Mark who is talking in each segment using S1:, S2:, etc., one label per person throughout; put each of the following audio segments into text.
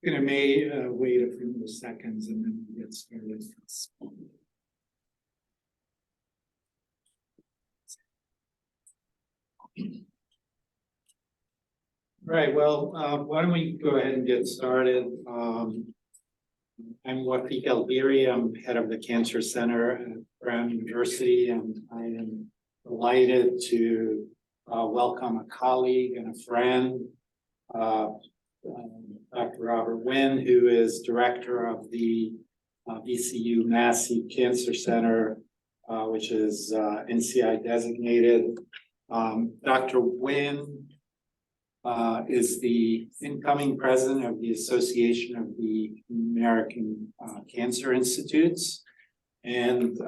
S1: Gonna wait a few more seconds and then we'll get started. Right, well, why don't we go ahead and get started? I'm El-Deiry. I'm head of the Cancer Center at Winn Diversity, and I am delighted to welcome a colleague and a friend, Dr. Robert Winn, who is director of the VCU Massey Cancer Center, which is NCI designated. Dr. Winn is the incoming president of the Association of the American Cancer Institutes, and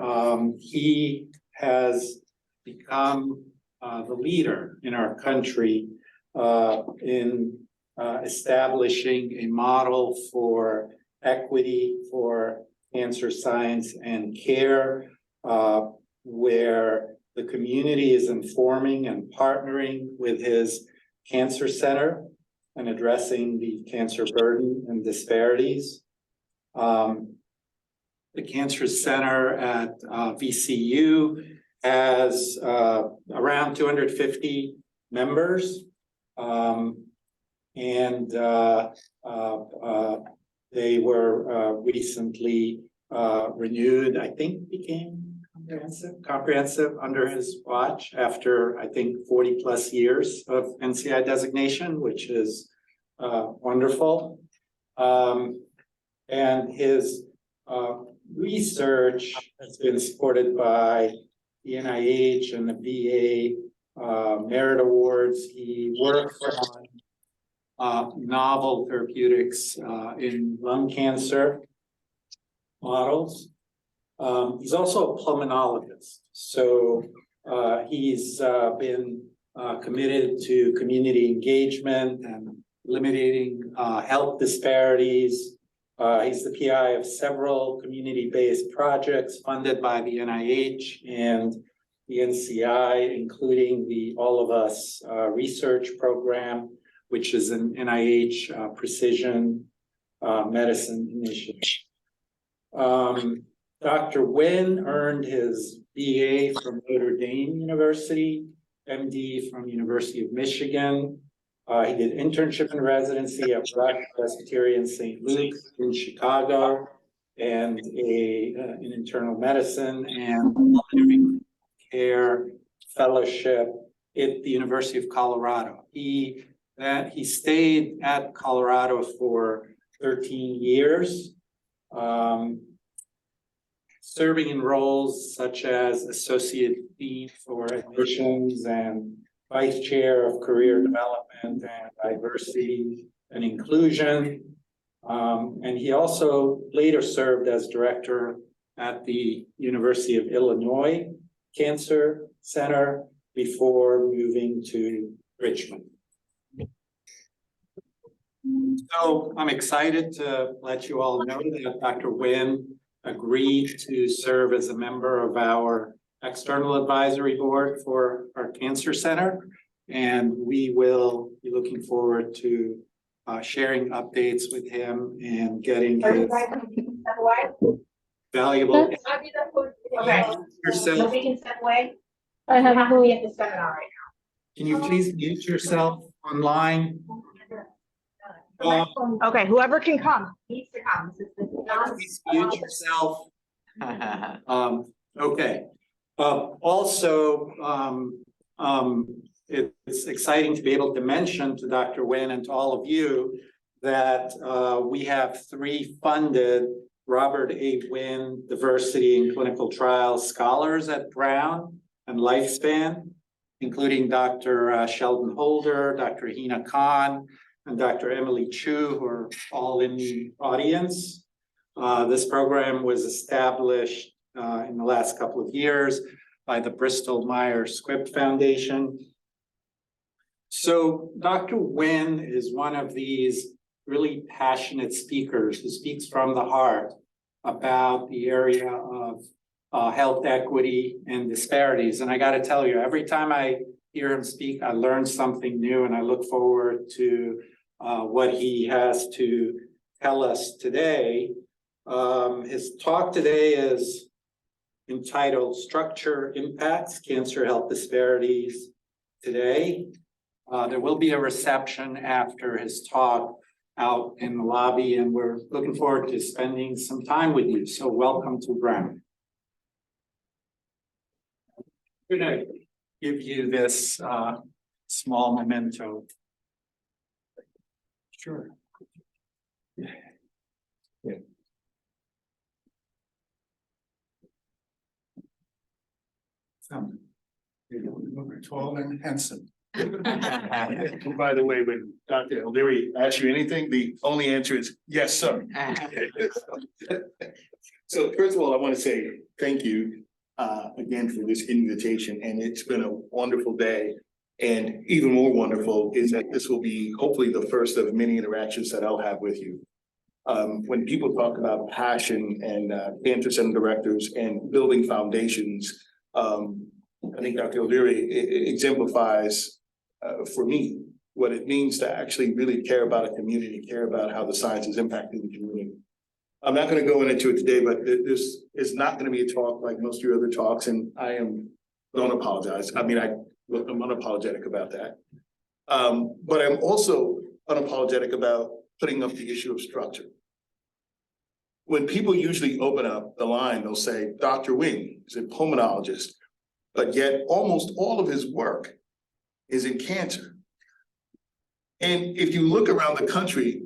S1: he has become the leader in our country in establishing a model for equity for cancer science and care, where the community is informing and partnering with his cancer center and addressing the cancer burden and disparities. The Cancer Center at VCU has around 250 members, and they were recently renewed, I think became comprehensive under his watch after, I think, 40 plus years of NCI designation, which is wonderful. And his research has been supported by the NIH and the VA Merit Awards. He worked on novel therapeutics in lung cancer models. He's also a pulmonologist, so he's been committed to community engagement and eliminating health disparities. He's the PI of several community-based projects funded by the NIH and the NCI, including the All of Us research program, which is an NIH precision medicine initiative. Dr. Winn earned his BA from Notre Dame University, MD from University of Michigan. He did internship and residency at Rush Presbyterian St. Luke's in Chicago, and an internal medicine and pulmonary care fellowship at the University of Colorado. He stayed at Colorado for 13 years. Serving in roles such as Associate Dean for Admissions and Vice Chair of Career Development and Diversity and Inclusion. And he also later served as director at the University of Illinois Cancer Center before moving to Richmond. So I'm excited to let you all know that Dr. Winn agreed to serve as a member of our external advisory board for our cancer center, and we will be looking forward to sharing updates with him and getting his valuable yourself.
S2: We can step away. I have to at the seminar right now.
S1: Can you please mute yourself online?
S2: Okay, whoever can come needs to come.
S1: Please mute yourself. Okay. Also, it's exciting to be able to mention to Dr. Winn and to all of you that we have 3 funded Robert A. Winn Diversity in Clinical Trials Scholars at Brown and Lifespan, including Dr. Sheldon Holder, Dr. Hina Khan, and Dr. Emily Chu, who are all in the audience. This program was established in the last couple of years by the Bristol Myers Squibb Foundation. So Dr. Winn is one of these really passionate speakers who speaks from the heart about the area of health equity and disparities. And I got to tell you, every time I hear him speak, I learn something new, and I look forward to what he has to tell us today. His talk today is entitled Structure Impacts Cancer Health Disparities Today. There will be a reception after his talk out in the lobby, and we're looking forward to spending some time with you. So welcome to Brown. I'm going to give you this small memento. Sure. Yeah.
S3: You're tall and handsome. By the way, when Dr. El-Deiry asks you anything, the only answer is yes, sir. So first of all, I want to say thank you again for this invitation, and it's been a wonderful day. And even more wonderful is that this will be hopefully the first of many interactions that I'll have with you. When people talk about passion and cancer center directors and building foundations, I think Dr. El-Deiry exemplifies for me what it means to actually really care about a community, care about how the science is impacting the community. I'm not going to go into it today, but this is not going to be a talk like most of your other talks, and don't apologize. I mean, I'm unapologetic about that. But I'm also unapologetic about putting up the issue of structure. When people usually open up the line, they'll say, Dr. Winn is a pulmonologist, but yet almost all of his work is in cancer. And if you look around the country,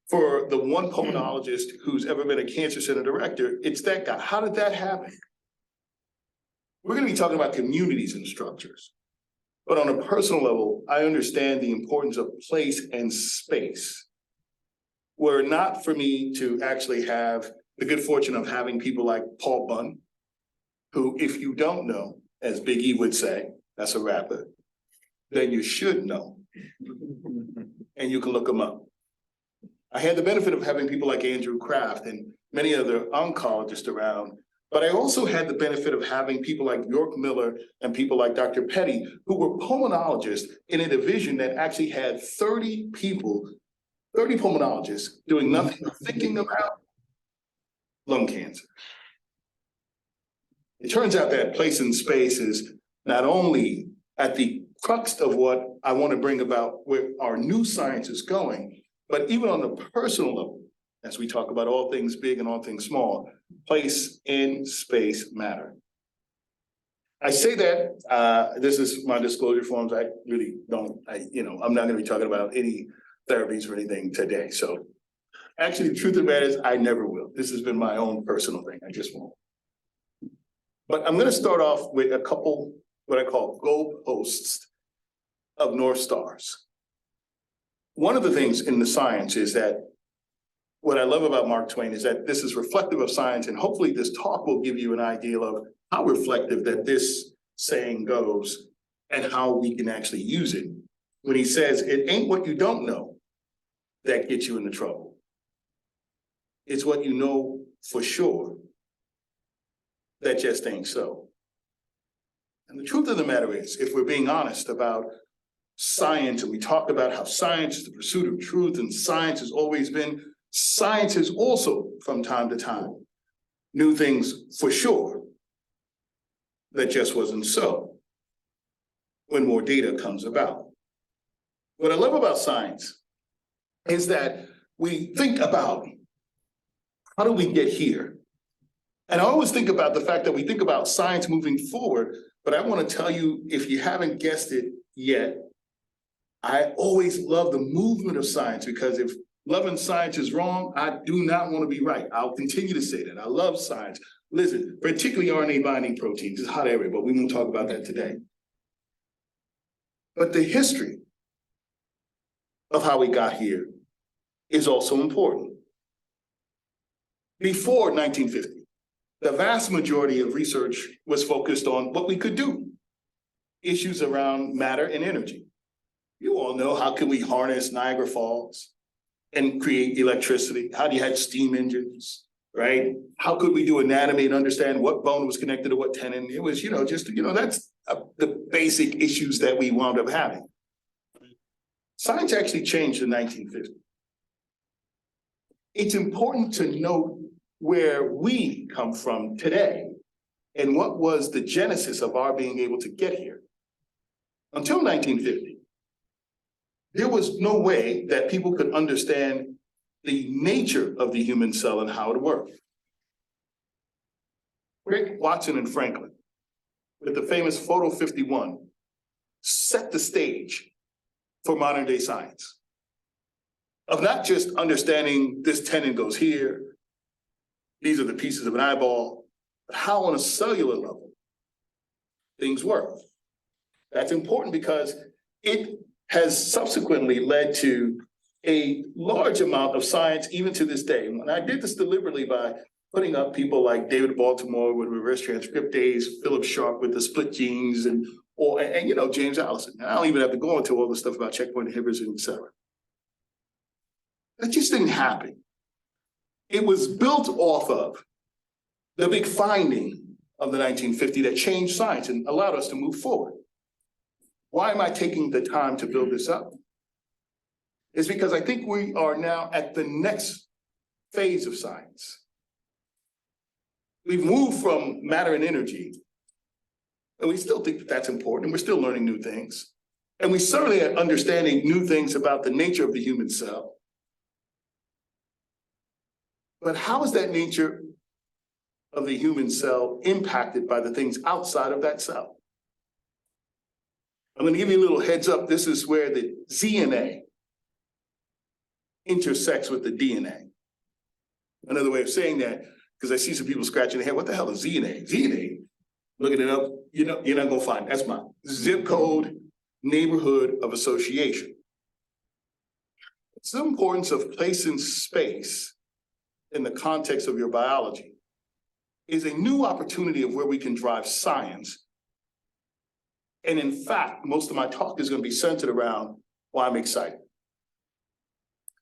S3: for the one pulmonologist who's ever been a cancer center director, it's that guy. How did that happen? We're going to be talking about communities and structures. But on a personal level, I understand the importance of place and space. Were not for me to actually have the good fortune of having people like Paul Bunn, who, if you don't know, as Big E would say, that's a rapper, then you should know. And you can look them up. I had the benefit of having people like Andrew Kraft and many other oncologists around, but I also had the benefit of having people like York Miller and people like Dr. Petty, who were pulmonologists in a division that actually had 30 pulmonologists doing nothing but thinking about lung cancer. It turns out that place and space is not only at the crux of what I want to bring about where our new science is going, but even on the personal level, as we talk about all things big and all things small, place and space matter. I say that, this is my disclosure forms. I really don't, I'm not going to be talking about any therapies or anything today. So actually, the truth of the matter is I never will. This has been my own personal thing. I just won't. But I'm going to start off with a couple, what I call goalposts of North Stars. One of the things in the science is that what I love about Mark Twain is that this is reflective of science, and hopefully this talk will give you an idea of how reflective that this saying goes and how we can actually use it. When he says, it ain't what you don't know that gets you into trouble. It's what you know for sure that just ain't so. And the truth of the matter is, if we're being honest about science, and we talk about how science is the pursuit of truth, and science has always been, science is also from time to time new things for sure that just wasn't so when more data comes about. What I love about science is that we think about how do we get here? And I always think about the fact that we think about science moving forward, but I want to tell you, if you haven't guessed it yet, I always love the movement of science, because if loving science is wrong, I do not want to be right. I'll continue to say that. I love science. Listen, particularly RNA binding proteins. It's a hot area, but we won't talk about that today. But the history of how we got here is also important. Before 1950, the vast majority of research was focused on what we could do, issues around matter and energy. You all know, how can we harness Niagara Falls and create electricity? How do you have steam engines, right? How could we do anatomy and understand what bone was connected to what tendon? It was, that's the basic issues that we wound up having. Science actually changed in 1950. it's important to note where we come from today and what was the genesis of our being able to get here. Until 1950, there was no way that people could understand the nature of the human cell and how it worked. Crick, Watson, and Franklin, with the famous Photo 51, set the stage for modern day science. Of not just understanding this tendon goes here, these are the pieces of an eyeball, but how on a cellular level things work. That's important because it has subsequently led to a large amount of science even to this day. And I did this deliberately by putting up people like David Baltimore with reverse transcriptase, Philip Sharp with the split genes, and you know, James Allison. And I don't even have to go into all the stuff about checkpoint inhibitors and et cetera. That just didn't happen. It was built off of the big finding of the 1950 that changed science and allowed us to move forward. Why am I taking the time to build this up? It's because I think we are now at the next phase of science. We've moved from matter and energy, and we still think that that's important, and we're still learning new things. And we certainly are understanding new things about the nature of the human cell. But how is that nature of the human cell impacted by the things outside of that cell? I'm going to give you a little heads up. This is where the ZNA intersects with the DNA. Another way of saying that, because I see some people scratching their head, what the hell is ZNA? ZNA, looking it up, you're not going to find it. That's my zip code, neighborhood of association. It's the importance of place and space in the context of your biology is a new opportunity of where we can drive science. And in fact, most of my talk is going to be centered around why I'm excited.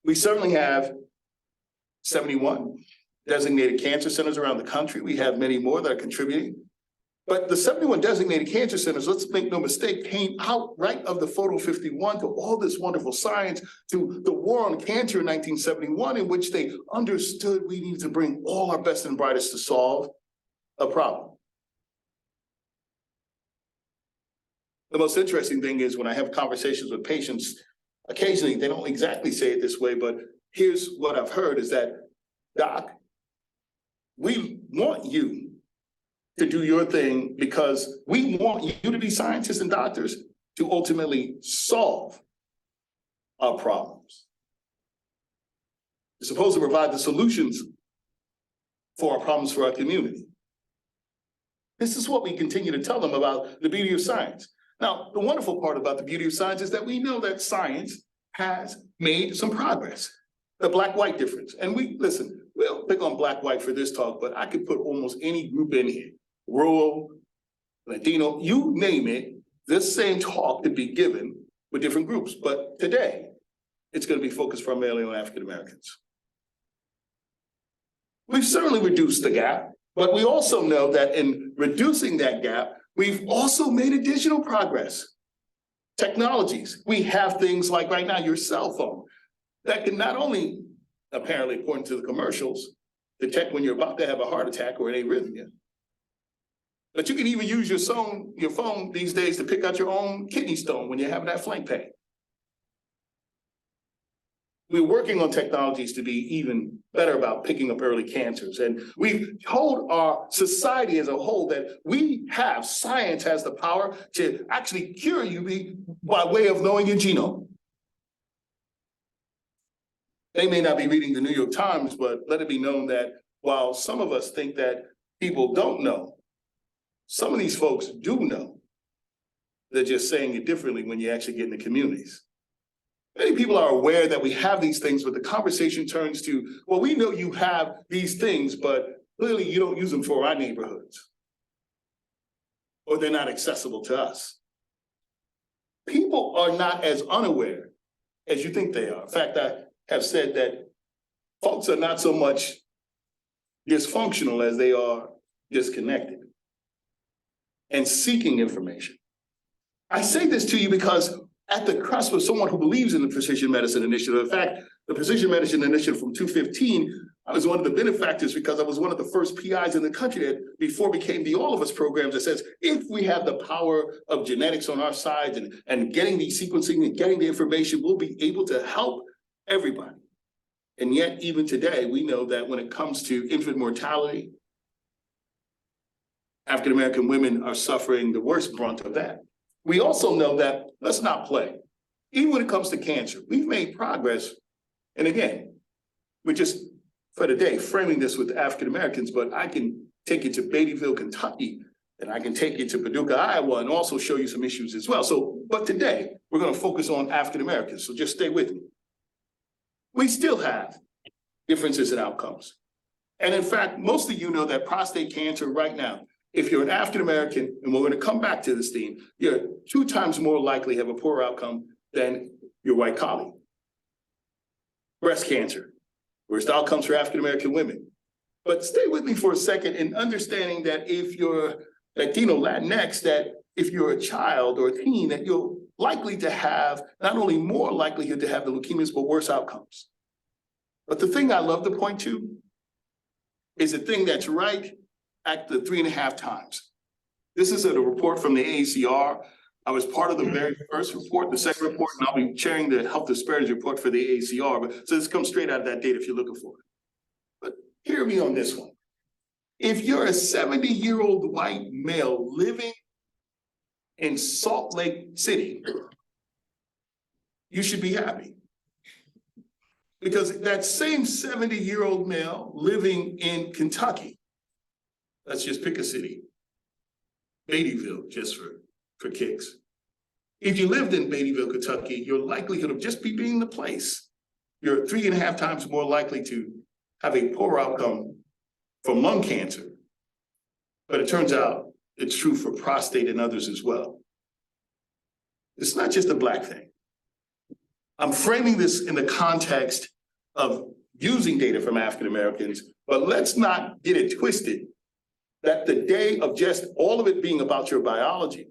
S3: We certainly have 71 designated cancer centers around the country. We have many more that are contributing. But the 71 designated cancer centers, let's make no mistake, came out right of the Photo 51 to all this wonderful science, to the war on cancer in 1971, in which they understood we need to bring all our best and brightest to solve a problem. The most interesting thing is when I have conversations with patients, occasionally they don't exactly say it this way, but here's what I've heard is that, Doc, we want you to do your thing because we want you to be scientists and doctors to ultimately solve our problems. You're supposed to provide the solutions for our problems for our community. This is what we continue to tell them about the beauty of science. Now, the wonderful part about the beauty of science is that we know that science has made some progress. The black-white difference. And listen, we'll pick on black-white for this talk, but I could put almost any group in here. Rural, Latino, you name it, this same talk could be given with different groups. But today, it's going to be focused primarily on African Americans. We've certainly reduced the gap, but we also know that in reducing that gap, we've also made additional progress. Technologies. We have things like right now, your cell phone, that can not only, apparently, according to the commercials, detect when you're about to have a heart attack or an arrhythmia, but you can even use your phone these days to pick out your own kidney stone when you're having that flank pain. We're working on technologies to be even better about picking up early cancers. And we've told our society as a whole that science has the power to actually cure you by way of knowing your genome. They may not be reading the New York Times, but let it be known that while some of us think that people don't know, some of these folks do know. They're just saying it differently when you actually get in the communities. Many people are aware that we have these things, but the conversation turns to, well, we know you have these things, but clearly you don't use them for our neighborhoods. Or they're not accessible to us. People are not as unaware as you think they are. In fact, I have said that folks are not so much dysfunctional as they are disconnected and seeking information. I say this to you because at the cusp of someone who believes in the precision medicine initiative, in fact, the Precision Medicine Initiative from 2015, I was one of the benefactors because I was one of the first PIs in the country that before became the All of Us programs that says, if we have the power of genetics on our side and getting the sequencing and getting the information, we'll be able to help everybody. And yet, even today, we know that when it comes to infant mortality, African-American women are suffering the worst brunt of that. We also know that, let's not play. Even when it comes to cancer, we've made progress. And again, we're just, for today, framing this with African-Americans, but I can take you to Beattyville, Kentucky, and I can take you to Paducah, Iowa, and also show you some issues as well. So, but today, we're gonna focus on African-Americans, so just stay with me. We still have differences in outcomes. And in fact, most of you know that prostate cancer right now, if you're an African-American, and we're gonna come back to this theme, you're 2 times more likely to have a poor outcome than your white colleague. Breast cancer, worst outcomes for African-American women. But stay with me for a second in understanding that if you're Latino, Latinx, that if you're a child or a teen, that you're likely to have not only more likelihood to have the leukemias, but worse outcomes. But the thing I love to point to is the thing that's right at the 3.5 times. This is a report from the AACR. I was part of the very first report, the second report, and I'll be chairing the health disparities report for the AACR. But so this comes straight out of that data if you're looking for it. But hear me on this one. If you're a 70-year-old white male living in Salt Lake City, you should be happy. Because that same 70-year-old male living in Kentucky, let's just pick a city, Beattyville, just for kicks. If you lived in Beattyville, Kentucky, your likelihood of just being the place, you're 3.5 times more likely to have a poor outcome from lung cancer. But it turns out it's true for prostate and others as well. It's not just a Black thing. I'm framing this in the context of using data from African Americans, but let's not get it twisted that the day of just all of it being about your biology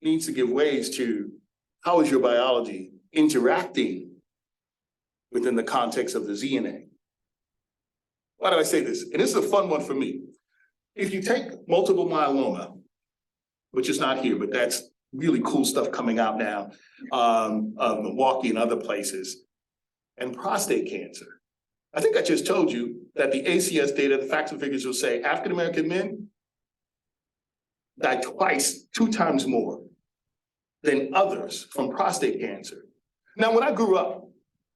S3: needs to give ways to how is your biology interacting within the context of the ZNA. Why do I say this? And this is a fun one for me. If you take multiple myeloma, which is not here, but that's really cool stuff coming out now, Milwaukee and other places, and prostate cancer. I think I just told you that the ACS data, the facts and figures will say African-American men die 2 times more than others from prostate cancer. Now, when I grew up,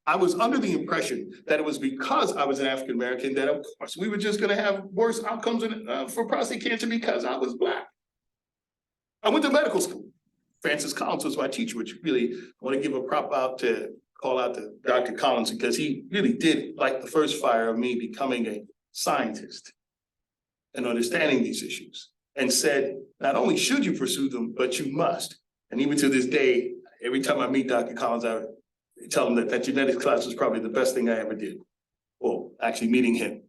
S3: I was under the impression that it was because I was an African-American that, of course, we were just gonna have worse outcomes for prostate cancer because I was Black. I went to medical school. Francis Collins was my teacher, which really, I wanna give a call out to Dr. Collins because he really did light the first fire of me becoming a scientist and understanding these issues and said, not only should you pursue them, but you must. And even to this day, every time I meet Dr. Collins, I tell him that genetics class was probably the best thing I ever did. Well, actually meeting him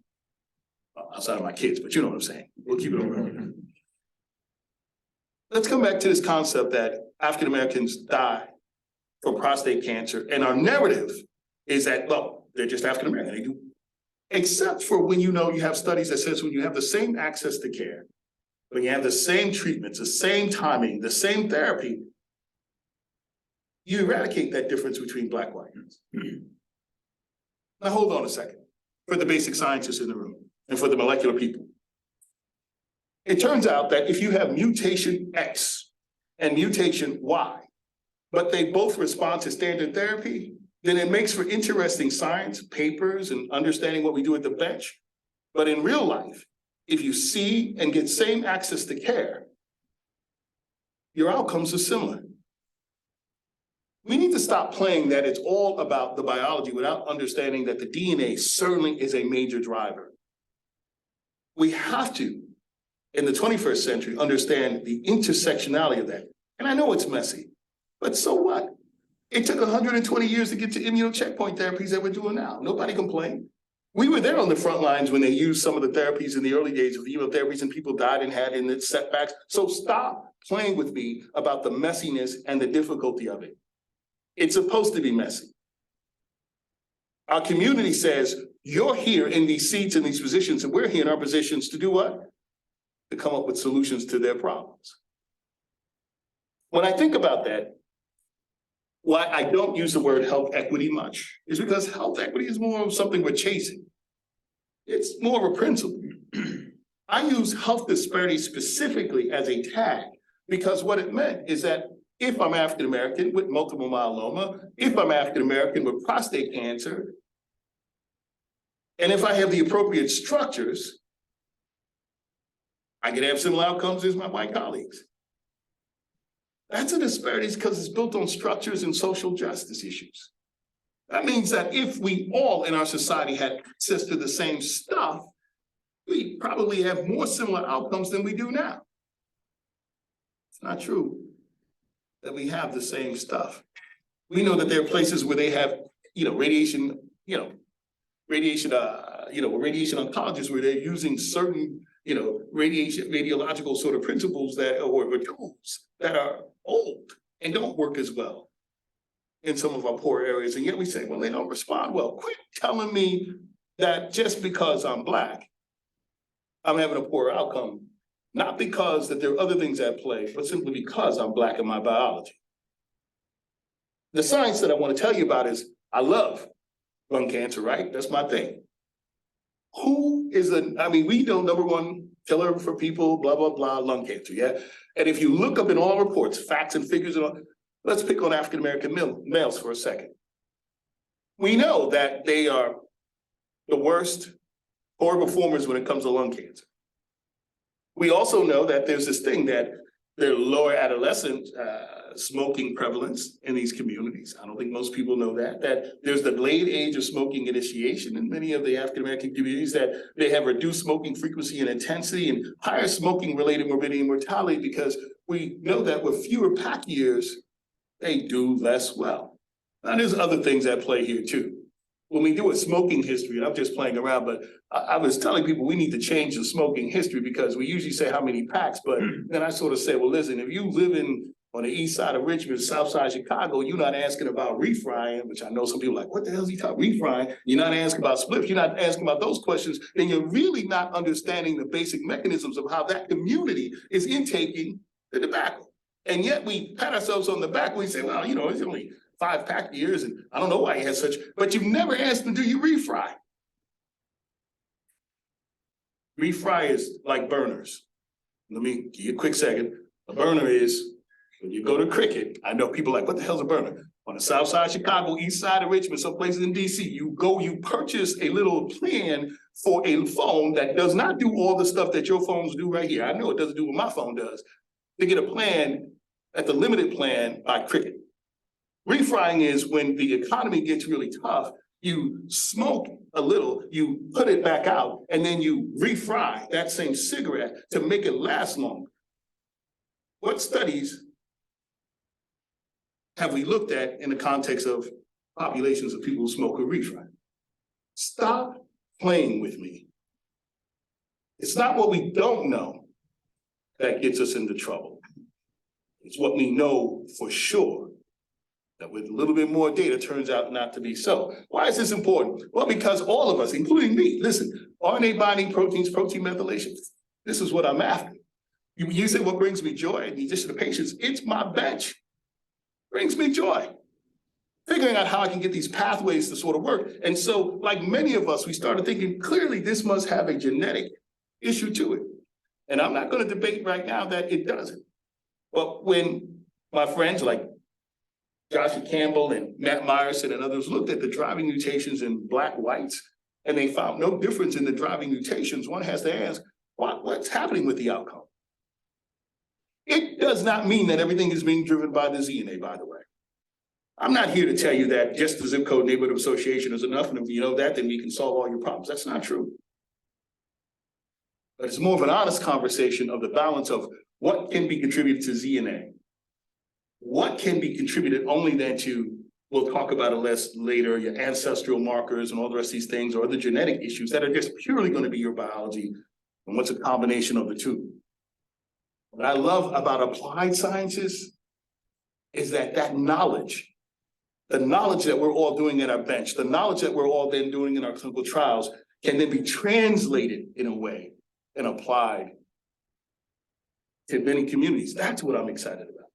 S3: outside of my kids, but you know what I'm saying. We'll keep it over. Let's come back to this concept that African Americans die from prostate cancer, and our narrative is that, well, they're just African American, they do. Except for when you have studies that says when you have the same access to care, when you have the same treatments, the same timing, the same therapy, you eradicate that difference between Black and white. Now hold on a second, for the basic scientists in the room and for the molecular people. It turns out that if you have mutation X and mutation Y, but they both respond to standard therapy, then it makes for interesting science, papers, and understanding what we do at the bench. But in real life, if you see and get same access to care, your outcomes are similar. We need to stop playing that it's all about the biology without understanding that the DNA certainly is a major driver. We have to, in the 21st century, understand the intersectionality of that. And I know it's messy, but so what? It took 120 years to get to immunocheckpoint therapies that we're doing now. Nobody complained. We were there on the front lines when they used some of the therapies in the early days of the immunotherapies and people died and had in its setbacks. So stop playing with me about the messiness and the difficulty of it. It's supposed to be messy. Our community says, you're here in these seats and these positions, and we're here in our positions to do what? To come up with solutions to their problems. When I think about that, why I don't use the word health equity much is because health equity is more of something we're chasing. It's more of a principle. I use health disparity specifically as a tag because what it meant is that if I'm African-American with multiple myeloma, if I'm African-American with prostate cancer, and if I have the appropriate structures, I can have similar outcomes as my white colleagues. That's a disparity because it's built on structures and social justice issues. That means that if we all in our society had access to the same stuff, we probably have more similar outcomes than we do now. It's not true that we have the same stuff. We know that there are places where they have, radiation oncologists where they're using certain, radiological sort of principles that, or tools that are old and don't work as well in some of our poor areas. And yet we say, well, they don't respond well. Quit telling me that just because I'm Black, I'm having a poor outcome, not because that there are other things at play, but simply because I'm Black in my biology. The science that I want to tell you about is, I love lung cancer, right? That's my thing. We know number one killer for people, blah, blah, blah, lung cancer, yeah? And if you look up in all reports, facts and figures, and all, let's pick on African-American males for a second. We know that they are the worst poor performers when it comes to lung cancer. We also know that there's this thing that there's lower adolescent smoking prevalence in these communities. I don't think most people know that there's the late age of smoking initiation in many of the African-American communities, that they have reduced smoking frequency and intensity and higher smoking related morbidity and mortality because we know that with fewer pack years, they do less well. Now there's other things at play here too. When we do a smoking history, and I'm just playing around, but I was telling people we need to change the smoking history because we usually say how many packs, but then I sort of say, well, listen, if you live on the east side of Richmond, south side of Chicago, you're not asking about refrying, which I know some people are like, what the hell is he talking refrying? You're not asking about spliffs, you're not asking about those questions, then you're really not understanding the basic mechanisms of how that community is intaking the tobacco. And yet we pat ourselves on the back, we say, well, it's only 5 pack years, and I don't know why he has such, but you've never asked him, do you refry? Refry is like burners. Let me give you a quick second. A burner is, when you go to cricket, I know people are like, what the hell's a burner? On the south side of Chicago, east side of Richmond, some places in DC, you purchase a little plan for a phone that does not do all the stuff that your phones do right here. I know it doesn't do what my phone does. They get a plan at the limited plan by cricket. Refrying is when the economy gets really tough, you smoke a little, you put it back out, and then you refry that same cigarette to make it last longer. What studies have we looked at in the context of populations of people who smoke or refry? Stop playing with me. It's not what we don't know that gets us into trouble. It's what we know for sure, that with a little bit more data turns out not to be so. Why is this important? Well, because all of us, including me, listen, RNA binding proteins, protein methylation, this is what I'm after. You say what brings me joy, in addition to patients, it's my bench. Brings me joy. Figuring out how I can get these pathways to sort of work. And so, like many of us, we started thinking, clearly this must have a genetic issue to it. And I'm not going to debate right now that it doesn't. But when my friends like Joshua Campbell and Matt Myerson and others looked at the driving mutations in Black whites, and they found no difference in the driving mutations, one has to ask, what's happening with the outcome? It does not mean that everything is being driven by the ZNA, by the way. I'm not here to tell you that just the zip code neighborhood association is enough, and if you know that, then we can solve all your problems. That's not true. But it's more of an honest conversation of the balance of what can be contributed to ZNA. What can be contributed only then to, we'll talk about it less later, your ancestral markers and all the rest of these things, or the genetic issues that are just purely going to be your biology, and what's a combination of the two. What I love about applied sciences is that knowledge the knowledge that we're all doing at our bench, the knowledge that we're all then doing in our clinical trials can then be translated in a way and applied to many communities. That's what I'm excited about.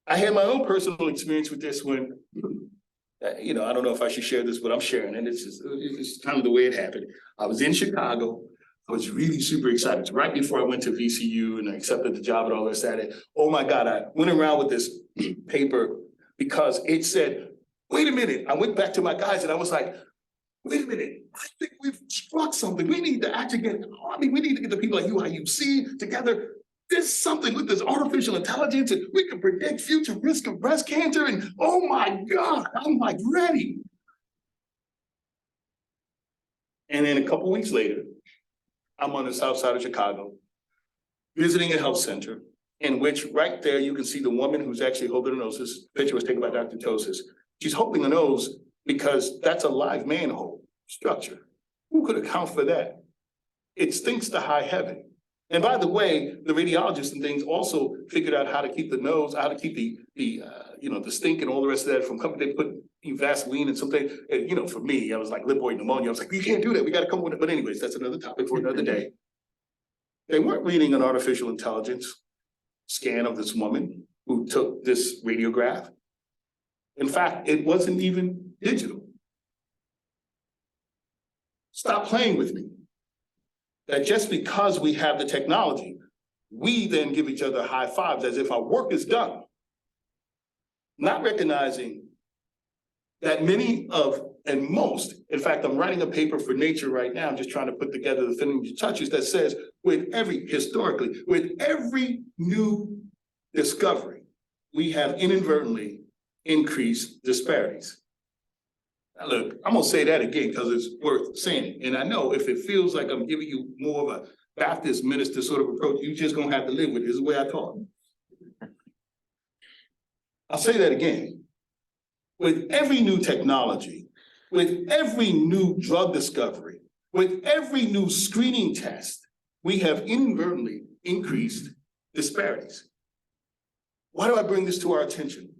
S3: I had my own personal experience with this when, you know, I don't know if I should share this, but I'm sharing it. It's kind of the way it happened. I was in Chicago. I was really super excited. Right before I went to VCU and I accepted the job and all this, oh my God, I went around with this paper because it said, wait a minute. I went back to my guys and I was like, wait a minute, I think we've struck something. We need to actually get, we need to get the people like UIUC together. There's something with this artificial intelligence and we can predict future risk of breast cancer. And oh my God, I'm like ready. And then a couple of weeks later, I'm on the south side of Chicago, visiting a health center in which right there you can see the woman who's actually holding a nose. This picture was taken by Dr. Tosis. She's holding a nose because that's a live manhole structure. Who could account for that? It stinks to high heaven. And by the way, the radiologists and things also figured out how to keep the nose, how to keep the stink and all the rest of that from coming. They put Vaseline and something. And, you know, for me, I was like lipoid pneumonia. I was like, you can't do that. We got to come with it. But anyways, that's another topic for another day. They weren't reading an artificial intelligence scan of this woman who took this radiograph. In fact, it wasn't even digital. Stop playing with me. That just because we have the technology, we then give each other high fives as if our work is done. Not recognizing that many of, and most, in fact, I'm writing a paper for Nature right now, I'm just trying to put together the finishing touches that says historically, with every new discovery, we have inadvertently increased disparities. Now look, I'm gonna say that again because it's worth saying it. And I know if it feels like I'm giving you more of a Baptist minister sort of approach, you just gonna have to live with it. This is the way I talk. I'll say that again. With every new technology, with every new drug discovery, with every new screening test, we have inadvertently increased disparities. Why do I bring this to our attention?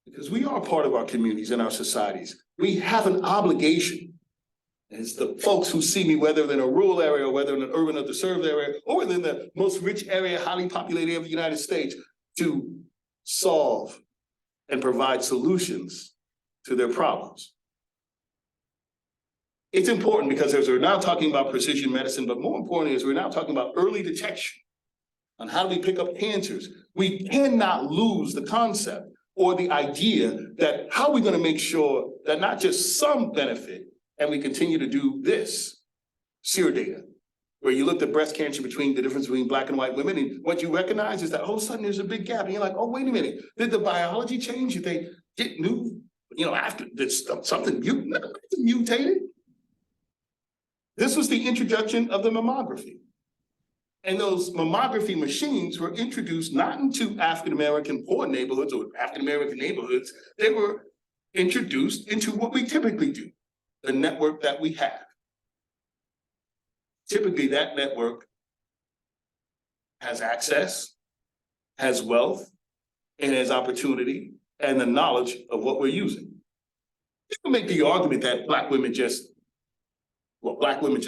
S3: Because we are part of our communities and our societies. We have an obligation. And it's the folks who see me, whether in a rural area or whether in an urban underserved area, or within the most rich area, highly populated area of the United States, to solve and provide solutions to their problems. It's important because as we're now talking about precision medicine, but more importantly, as we're now talking about early detection on how do we pick up cancers, we cannot lose the concept or the idea that how are we going to make sure that not just some benefit, and we continue to do this, SEER data, where you looked at breast cancer between the difference between Black and white women, and what you recognize is that all of a sudden there's a big gap, and you're like, oh, wait a minute, did the biology change? Did they get new, after did something mutated? This was the introduction of the mammography. And those mammography machines were introduced not into African-American poor neighborhoods or African-American neighborhoods, they were introduced into what we typically do, the network that we have. Typically that network has access, has wealth, and has opportunity and the knowledge of what we're using. You can make the argument that Black women just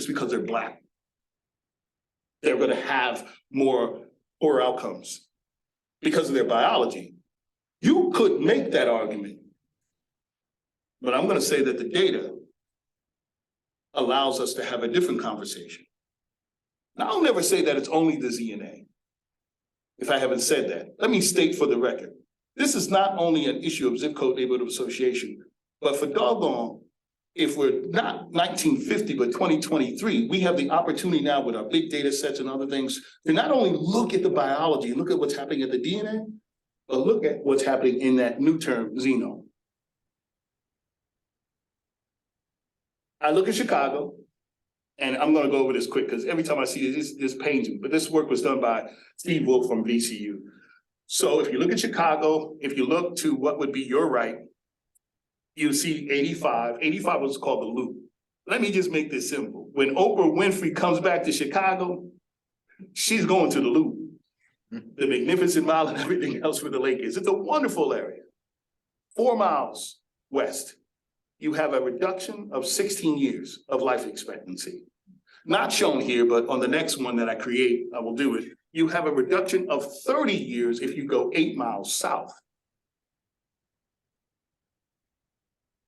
S3: because they're Black, they're going to have more poor outcomes because of their biology. You could make that argument, but I'm going to say that the data allows us to have a different conversation. Now, I'll never say that it's only the ZNA. If I haven't said that, let me state for the record, this is not only an issue of zip code neighborhood association, but for doggone, if we're not 1950, but 2023, we have the opportunity now with our big data sets and other things to not only look at the biology, look at what's happening at the DNA, but look at what's happening in that new term, genome. I look at Chicago, and I'm gonna go over this quick because every time I see this pains me, but this work was done by Steve Wolf from VCU. So if you look at Chicago, if you look to what would be your right, you see 85. 85 was called the loop. Let me just make this simple. When Oprah Winfrey comes back to Chicago, she's going to the loop. The Magnificent Mile and everything else where the lake is. It's a wonderful area. 4 miles west, you have a reduction of 16 years of life expectancy. Not shown here, but on the next one that I create, I will do it. You have a reduction of 30 years if you go 8 miles south.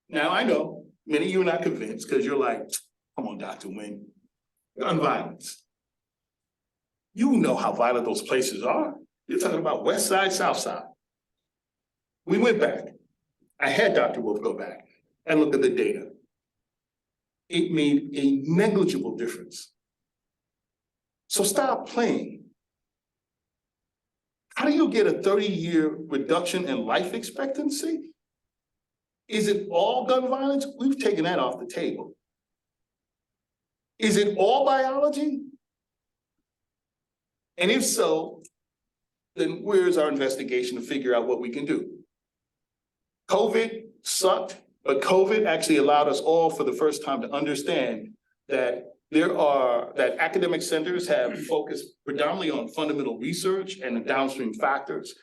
S3: Now, I know many of you are not convinced because you're like, come on, Dr. Winn, gun violence. You know how violent those places are. You're talking about West Side, South Side. We went back. I had Dr. Wolf go back and look at the data. It made a negligible difference. So stop playing. How do you get a 30-year reduction in life expectancy? Is it all gun violence? We've taken that off the table. Is it all biology? And if so, then where's our investigation to figure out what we can do? COVID sucked, but COVID actually allowed us all for the first time to understand that that academic centers have focused predominantly on fundamental research and the downstream factors.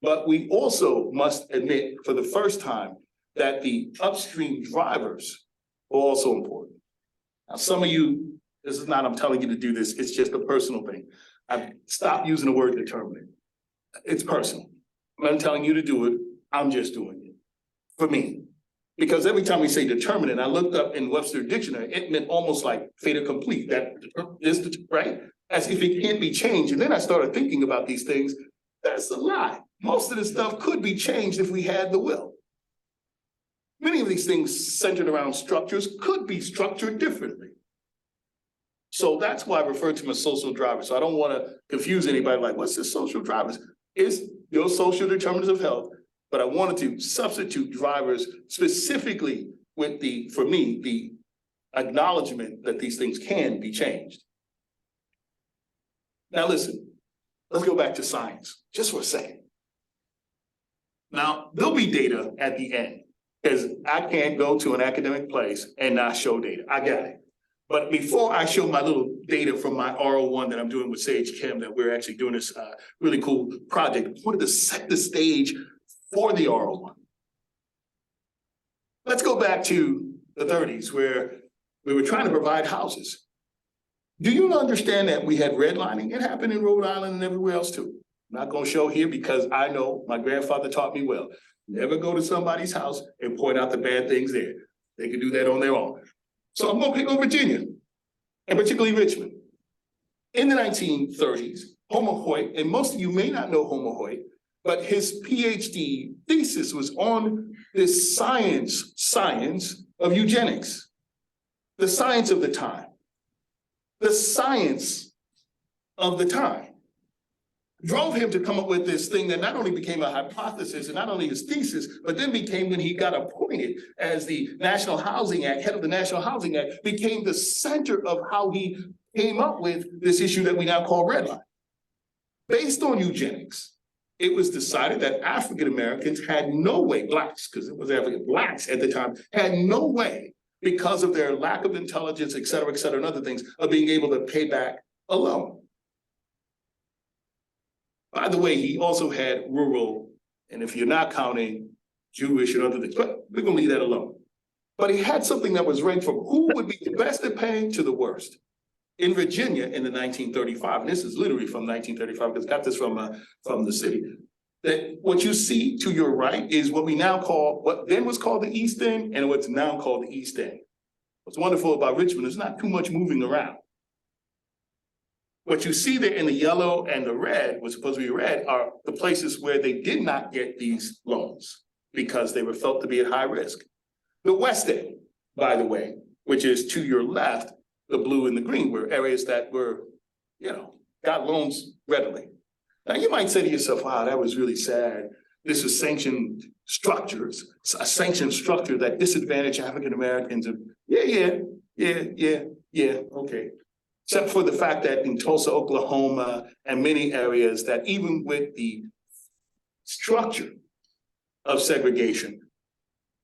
S3: But we also must admit for the first time that the upstream drivers are also important. Now, some of you, this is not, I'm telling you to do this, it's just a personal thing. I've stopped using the word determinant. It's personal. I'm telling you to do it, I'm just doing it for me. Because every time we say determinant, I looked up in Webster Dictionary, it meant almost like fait accompli, that is, right? As if it can't be changed. And then I started thinking about these things. That's a lie. Most of this stuff could be changed if we had the will. Many of these things centered around structures could be structured differently. So that's why I refer to them as social drivers. So I don't want to confuse anybody like, what's this social drivers? It's your social determinants of health, but I wanted to substitute drivers specifically with for me, the acknowledgement that these things can be changed. Now listen, let's go back to science just for a second. Now, there'll be data at the end because I can't go to an academic place and not show data. I got it. But before I show my little data from my R01 that I'm doing with Sage Chem, that we're actually doing this really cool project, I wanted to set the stage for the R01. Let's go back to the 30s where we were trying to provide houses. Do you understand that we had redlining? It happened in Rhode Island and everywhere else too. I'm not going to show here because I know my grandfather taught me well. Never go to somebody's house and point out the bad things there. They can do that on their own. So I'm going to pick on Virginia, and particularly Richmond. In the 1930s, Homer Hoyt, and most of you may not know Homer Hoyt, but his PhD thesis was on this science of eugenics, the science of the time. The science of the time drove him to come up with this thing that not only became a hypothesis and not only his thesis, but then became, when he got appointed as the National Housing Act, head of the National Housing Act, became the center of how he came up with this issue that we now call redlining. Based on eugenics, it was decided that African Americans had no way, blacks, because it was African, blacks at the time, had no way, because of their lack of intelligence, et cetera, and other things, of being able to pay back a loan. By the way, he also had rural, and if you're not counting Jewish and other things, but we're gonna leave that alone. But he had something that was ranked from who would be the best at paying to the worst. In Virginia in the 1935, and this is literally from 1935, because I got this from the city, that what you see to your right is what we now call, what then was called the East End, and what's now called the East End. What's wonderful about Richmond is not too much moving around. What you see there in the yellow and the red, what's supposed to be red, are the places where they did not get these loans because they were felt to be at high risk. The West End, by the way, which is to your left, the blue and the green, were areas that were, got loans readily. Now you might say to yourself, wow, that was really sad. This is sanctioned structures, a sanctioned structure that disadvantaged African Americans. Yeah, okay. Except for the fact that in Tulsa, Oklahoma, and many areas, that even with the structure of segregation,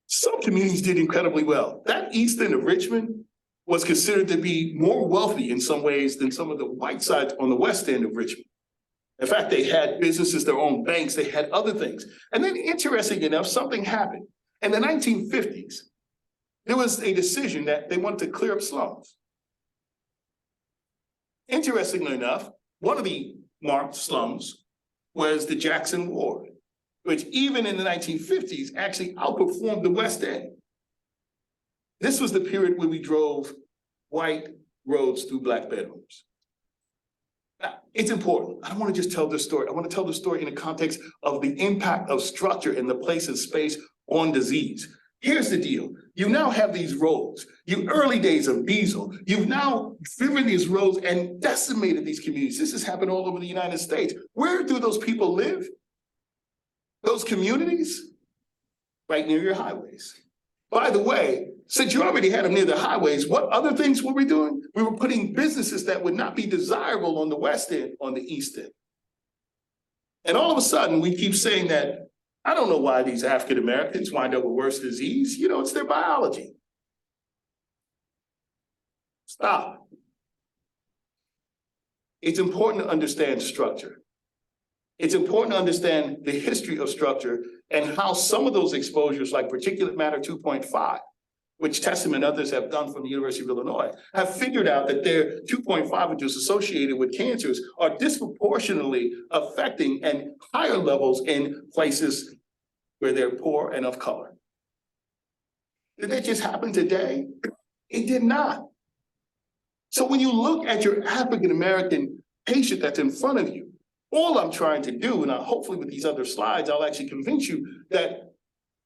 S3: some communities did incredibly well. That east end of Richmond was considered to be more wealthy in some ways than some of the white sides on the west end of Richmond. In fact, they had businesses, their own banks, they had other things. And then interesting enough, something happened. In the 1950s, there was a decision that they wanted to clear up slums. Interestingly enough, one of the marked slums was the Jackson Ward, which even in the 1950s actually outperformed the West End. This was the period where we drove white roads through black bedrooms. Now, it's important. I don't want to just tell this story. I want to tell the story in the context of the impact of structure in the place and space on disease. Here's the deal. You now have these roads. You early days of diesel. You've now driven these roads and decimated these communities. This has happened all over the United States. Where do those people live? Those communities? Right near your highways. By the way, since you already had them near the highways, what other things were we doing? We were putting businesses that would not be desirable on the West End, on the East End. And all of a sudden, we keep saying that, I don't know why these African Americans wind up with worse disease. You know, it's their biology. Stop. It's important to understand structure. It's important to understand the history of structure and how some of those exposures, like particulate matter 2.5, which Testament and others have done from the University of Illinois, have figured out that their 2.5, which is associated with cancers, are disproportionately affecting and higher levels in places where they're poor and of color. Did that just happen today? It did not. So when you look at your African-American patient that's in front of you, all I'm trying to do, and hopefully with these other slides, I'll actually convince you that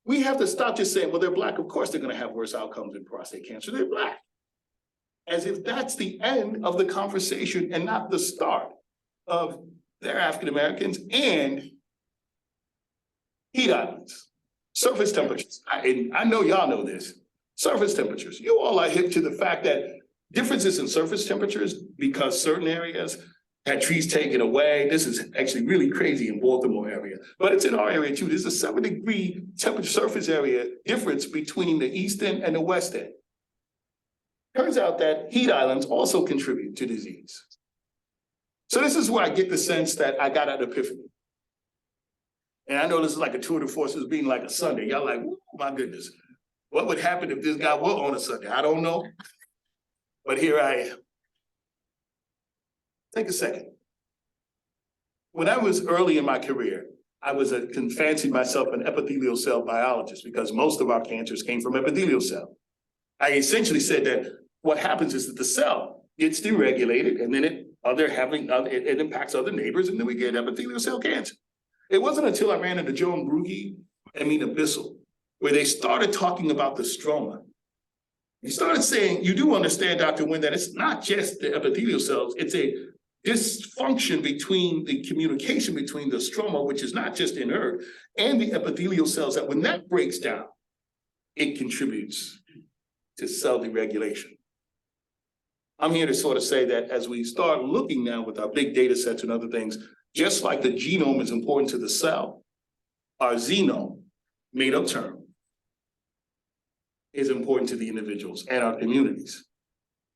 S3: we have to stop just saying, well, they're Black. Of course, they're going to have worse outcomes in prostate cancer. They're Black. As if that's the end of the conversation and not the start of their African-Americans and heat islands, surface temperatures. I know y'all know this. Surface temperatures. You all are hip to the fact that differences in surface temperatures, because certain areas had trees taken away. This is actually really crazy in Baltimore area, but it's in our area too. There's a 7-degree temperature surface area difference between the East End and the West End. Turns out that heat islands also contribute to disease. So this is where I get the sense that I got an epiphany. And I know this is like a tour de force, as being like a Sunday. Y'all like, oh my goodness, what would happen if this guy were on a Sunday? I don't know, but here I am. Take a second. When I was early in my career, I fancied myself an epithelial cell biologist because most of our cancers came from epithelial cell. I essentially said that what happens is that the cell gets deregulated and then it impacts other neighbors, and then we get epithelial cell cancer. It wasn't until I ran into Joan Brugge and Mina Bissell where they started talking about the stroma. They started saying, you do understand, Dr. Winn, that it's not just the epithelial cells, it's a dysfunction between the communication between the stroma, which is not just inert, and the epithelial cells, that when that breaks down, it contributes to cell deregulation. I'm here to sort of say that as we start looking now with our big data sets and other things, just like the genome is important to the cell, our genome, made up term, is important to the individuals and our communities.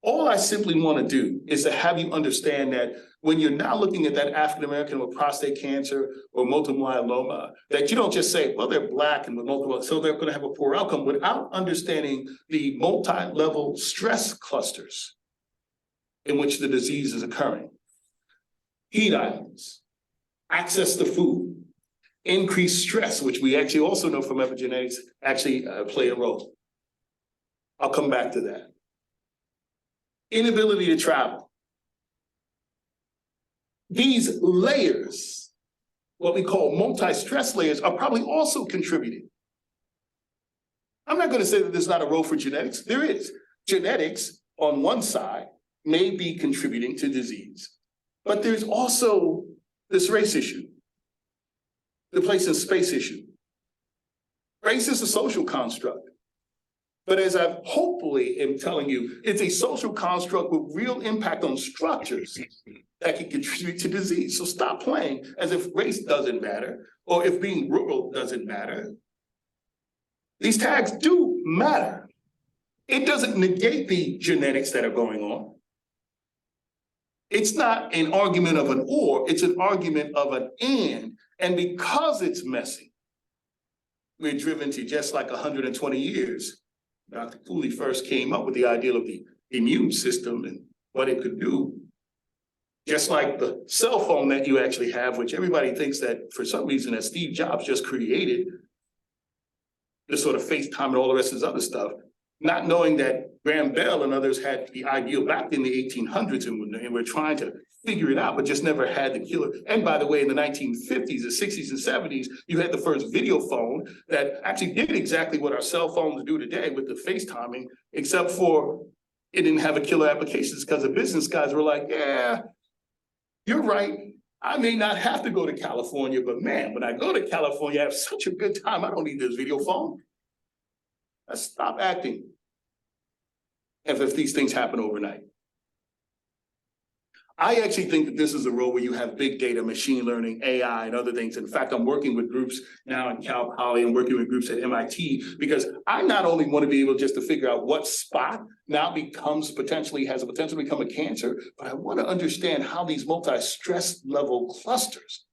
S3: All I simply want to do is to have you understand that when you're now looking at that African-American with prostate cancer or multiple myeloma, that you don't just say, well, they're Black and with multiple, so they're going to have a poor outcome, without understanding the multi-level stress clusters in which the disease is occurring. Heat islands, access to food, increased stress, which we actually also know from epigenetics actually play a role. I'll come back to that. Inability to travel. These layers, what we call multi-stress layers, are probably also contributing. I'm not going to say that there's not a role for genetics. There is. Genetics on one side may be contributing to disease, but there's also this race issue, the place and space issue. Race is a social construct. But as I hopefully am telling you, it's a social construct with real impact on structures that can contribute to disease. So stop playing as if race doesn't matter or if being rural doesn't matter. These tags do matter. It doesn't negate the genetics that are going on. It's not an argument of an or, it's an argument of an and. And because it's messy, we're driven to just like 120 years. Dr. Cooley first came up with the idea of the immune system and what it could do. Just like the cell phone that you actually have, which everybody thinks that for some reason that Steve Jobs just created, this sort of FaceTime and all the rest of this other stuff, not knowing that Graham Bell and others had the ideal back in the 1800s and we're trying to figure it out, but just never had the killer. And by the way, in the 1950s, the 60s and 70s, you had the first video phone that actually did exactly what our cell phones do today with the FaceTiming, except for it didn't have a killer applications because the business guys were like, yeah, you're right. I may not have to go to California, but man, when I go to California, I have such a good time. I don't need this video phone. Let's stop acting as if these things happen overnight. I actually think that this is a role where you have big data, machine learning, AI, and other things. In fact, I'm working with groups now in Cal Poly and working with groups at MIT because I not only want to be able just to figure out what spot now has a potential to become a cancer, but I want to understand how these multi-stress level clusters,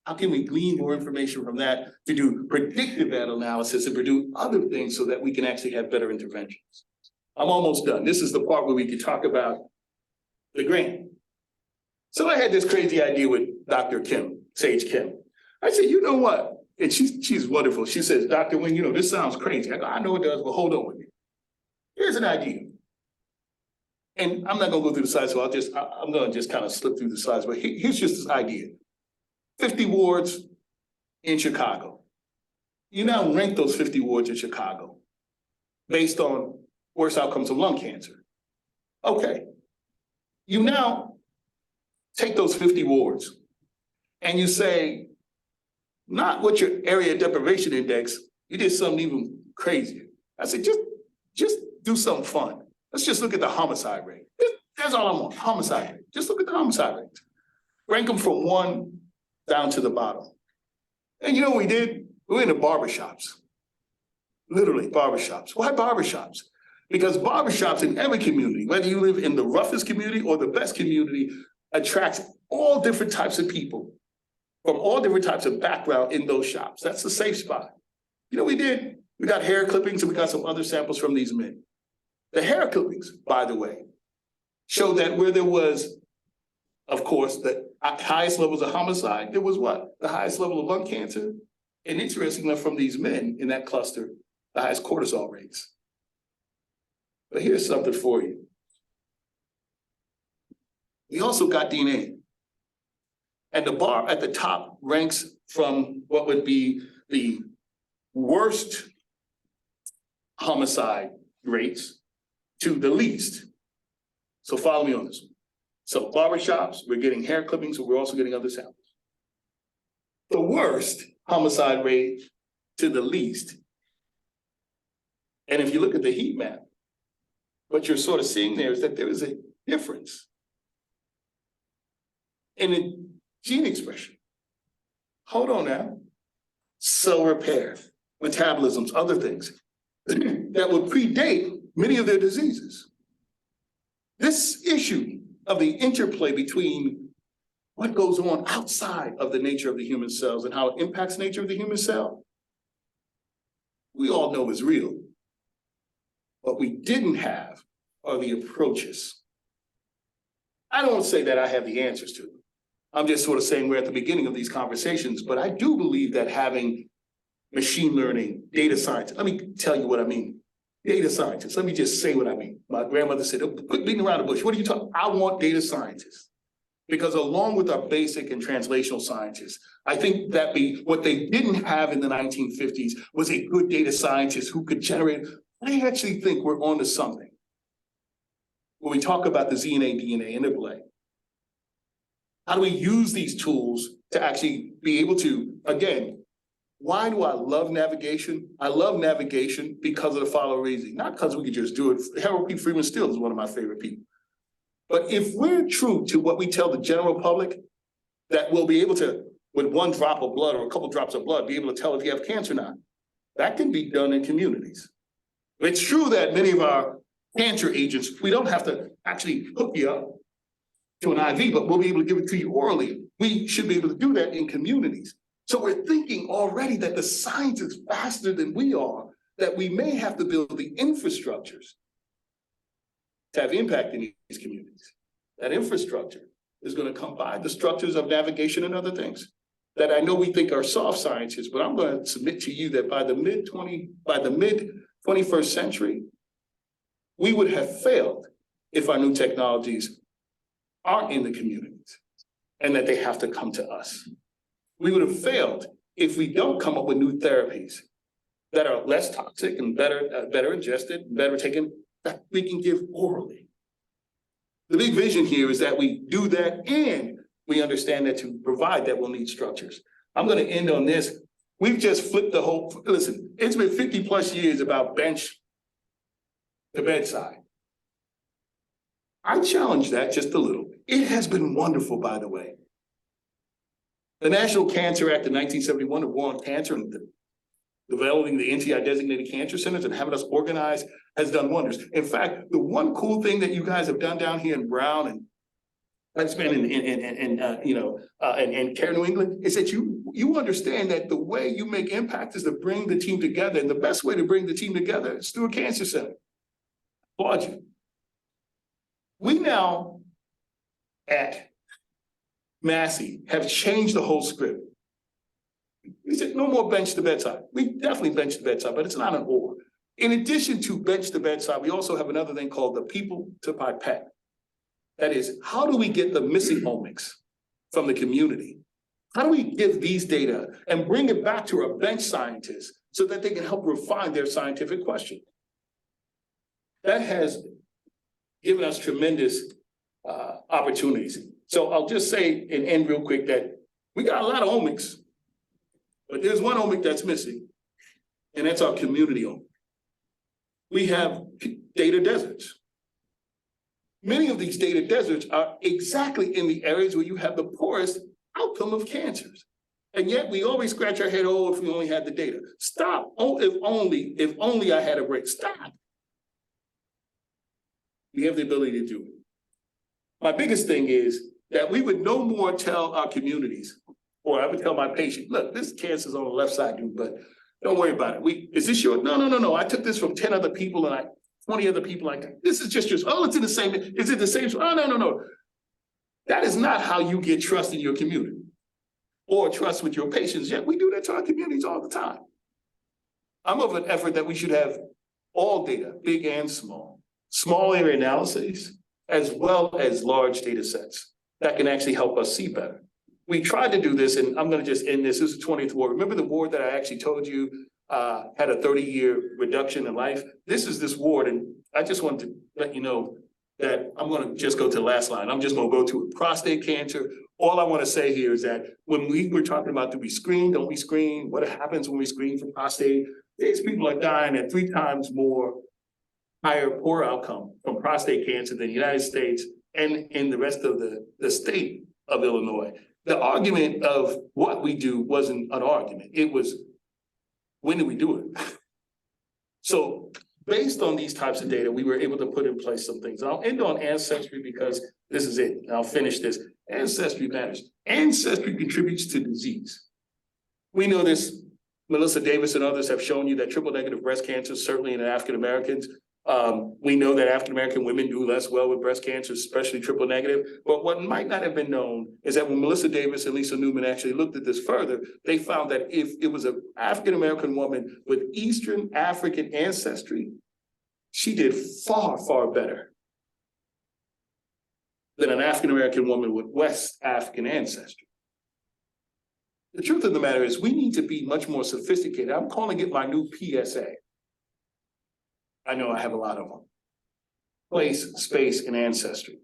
S3: how can we glean more information from that to do predictive analysis and produce other things so that we can actually have better interventions. I'm almost done. This is the part where we can talk about the grant. So I had this crazy idea with Dr. Kim, Sage Kim. I said, you know what? And she's wonderful. She says, Dr. Winn, you know, this sounds crazy. I go, I know it does, but hold on with me. Here's an idea. And I'm not gonna go through the slides, so I'm gonna just kind of slip through the slides, but here's just this idea. 50 wards in Chicago. You now rank those 50 wards in Chicago based on worst outcomes of lung cancer. Okay. You now take those 50 wards and you say, not what your area deprivation index, you did something even crazier. I said, just do something fun. Let's just look at the homicide rate. That's all I want, homicide rate. Just look at the homicide rate. Rank them from 1 down to the bottom. And you know what we did? We went to barbershops. Literally barbershops. Why barbershops? Because barbershops in every community, whether you live in the roughest community or the best community, attracts all different types of people from all different types of background in those shops. That's the safe spot. You know what we did? We got hair clippings and we got some other samples from these men. The hair clippings, by the way, showed that where there was, of course, the highest levels of homicide, there was what? The highest level of lung cancer. And interesting enough, from these men in that cluster, the highest cortisol rates. But here's something for you. We also got DNA. And the bar at the top ranks from what would be the worst homicide rates to the least. So follow me on this one. So barbershops, we're getting hair clippings, but we're also getting other samples. The worst homicide rate to the least. And if you look at the heat map, what you're sort of seeing there is that there is a difference in the gene expression. Hold on now. Cell repair, metabolisms, other things that would predate many of their diseases. This issue of the interplay between what goes on outside of the nature of the human cells and how it impacts the nature of the human cell, we all know is real. What we didn't have are the approaches. I don't say that I have the answers to them. I'm just sort of saying we're at the beginning of these conversations, but I do believe that having machine learning, data science, let me tell you what I mean. Data scientists, let me just say what I mean. My grandmother said, quit beating around the bush. What are you talking? I want data scientists. Because along with our basic and translational scientists, I think that what they didn't have in the 1950s was a good data scientist who could generate. I actually think we're onto something. When we talk about the DNA interplay, how do we use these tools to actually be able to, again, why do I love navigation? I love navigation because of the following reason, not because we could just do it. Harold P. Freeman Still is one of my favorite people. But if we're true to what we tell the general public, that we'll be able to, with 1 drop of blood or a couple drops of blood, be able to tell if you have cancer or not, that can be done in communities. It's true that many of our cancer agents, we don't have to actually hook you up. to an IV, but we'll be able to give it to you orally. We should be able to do that in communities. So we're thinking already that the science is faster than we are, that we may have to build the infrastructures to have impact in these communities. That infrastructure is going to come by the structures of navigation and other things that I know we think are soft sciences, but I'm going to submit to you that by the mid 21st century, we would have failed if our new technologies aren't in the communities and that they have to come to us. We would have failed if we don't come up with new therapies that are less toxic and better ingested, better taken, that we can give orally. The big vision here is that we do that and we understand that to provide that we'll need structures. I'm going to end on this. We've just flipped the whole, listen, it's been 50 plus years about bench to bedside. I challenge that just a little. It has been wonderful, by the way. The National Cancer Act of 1971, the War on Cancer, and developing the NCI designated cancer centers and having us organize has done wonders. In fact, the one cool thing that you guys have done down here in Brown and Lexman and Care New England is that you understand that the way you make impact is to bring the team together, and the best way to bring the team together is through a cancer center. Applaud you. We now at Massey have changed the whole script. We said no more bench to bedside. We definitely bench to bedside, but it's not an or. In addition to bench to bedside, we also have another thing called the people to pipette. That is, how do we get the missing omics from the community? How do we give these data and bring it back to our bench scientists so that they can help refine their scientific question? That has given us tremendous opportunities. So I'll just say and end real quick that we got a lot of omics, but there's one omic that's missing, and that's our community omic. We have data deserts. Many of these data deserts are exactly in the areas where you have the poorest outcome of cancers. And yet we always scratch our head, oh, if we only had the data. Stop. Oh, if only I had a break. Stop. We have the ability to do it. My biggest thing is that we would no more tell our communities, or I would tell my patient, look, this cancer's on the left side, dude, but don't worry about it. Is this your, no. I took this from 10 other people and 20 other people like that. This is just yours. Oh, it's in the same, is it the same? Oh, no. That is not how you get trust in your community or trust with your patients. Yet we do that to our communities all the time. I'm of an effort that we should have all data, big and small area analyses, as well as large data sets that can actually help us see better. We tried to do this, and I'm going to just end this. This is the 20th ward. Remember the ward that I actually told you had a 30-year reduction in life? This is this ward, and I just wanted to let you know that I'm going to just go to the last line. I'm just going to go to prostate cancer. All I want to say here is that when we were talking about do we screen, don't we screen, what happens when we screen for prostate, these people are dying at 3 times more higher poor outcome from prostate cancer than the United States and in the rest of the state of Illinois. The argument of what we do wasn't an argument. It was, when did we do it? So based on these types of data, we were able to put in place some things. I'll end on ancestry because this is it. I'll finish this. Ancestry matters. Ancestry contributes to disease. We know this. Melissa Davis and others have shown you that triple negative breast cancer, certainly in African Americans, we know that African American women do less well with breast cancer, especially triple negative. But what might not have been known is that when Melissa Davis and Lisa Newman actually looked at this further, they found that if it was an African American woman with Eastern African ancestry, she did far, far better than an African American woman with West African ancestry. The truth of the matter is we need to be much more sophisticated. I'm calling it my new PSA. I know I have a lot of them. Place, space, and ancestry.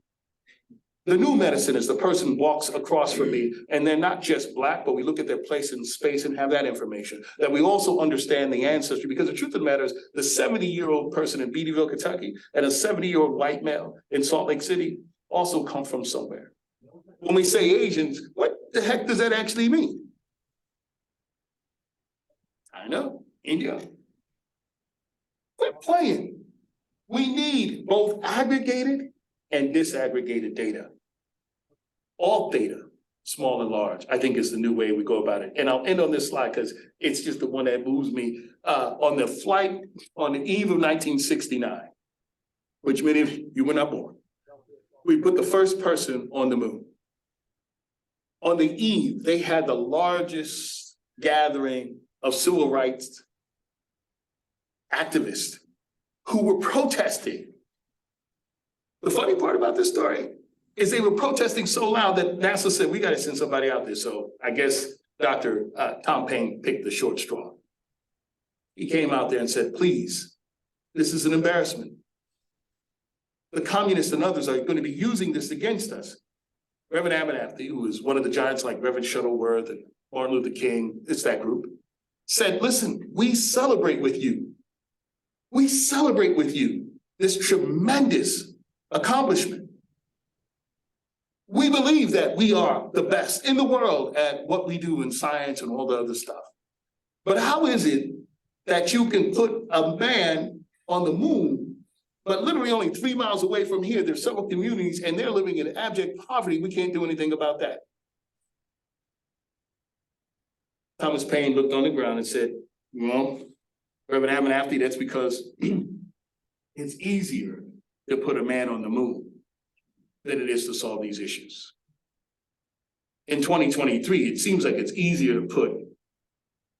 S3: The new medicine is the person walks across from me and they're not just Black, but we look at their place in space and have that information. That we also understand the ancestry, because the truth of the matter is the 70-year-old person in Beattyville, Kentucky, and a 70-year-old white male in Salt Lake City also come from somewhere. When we say Asians, what the heck does that actually mean? I know, India. Quit playing. We need both aggregated and disaggregated data. all theta, small and large, I think is the new way we go about it. And I'll end on this slide because it's just the one that moves me. On the flight on the eve of 1969, which many of you were not born, we put the first person on the moon. On the eve, they had the largest gathering of civil rights activists who were protesting. The funny part about this story is they were protesting so loud that NASA said, we got to send somebody out there. So I guess Dr. Tom Paine picked the short straw. He came out there and said, please, this is an embarrassment. The communists and others are going to be using this against us. Reverend Abernathy, who is one of the giants like Reverend Shuttleworth and Martin Luther King, it's that group, said, listen, we celebrate with you. We celebrate with you this tremendous accomplishment. We believe that we are the best in the world at what we do in science and all the other stuff. But how is it that you can put a man on the moon, but literally only 3 miles away from here, there's several communities and they're living in abject poverty. We can't do anything about that. Thomas Paine looked on the ground and said, well, Reverend Abernathy, that's because it's easier to put a man on the moon than it is to solve these issues. In 2023, it seems like it's easier to put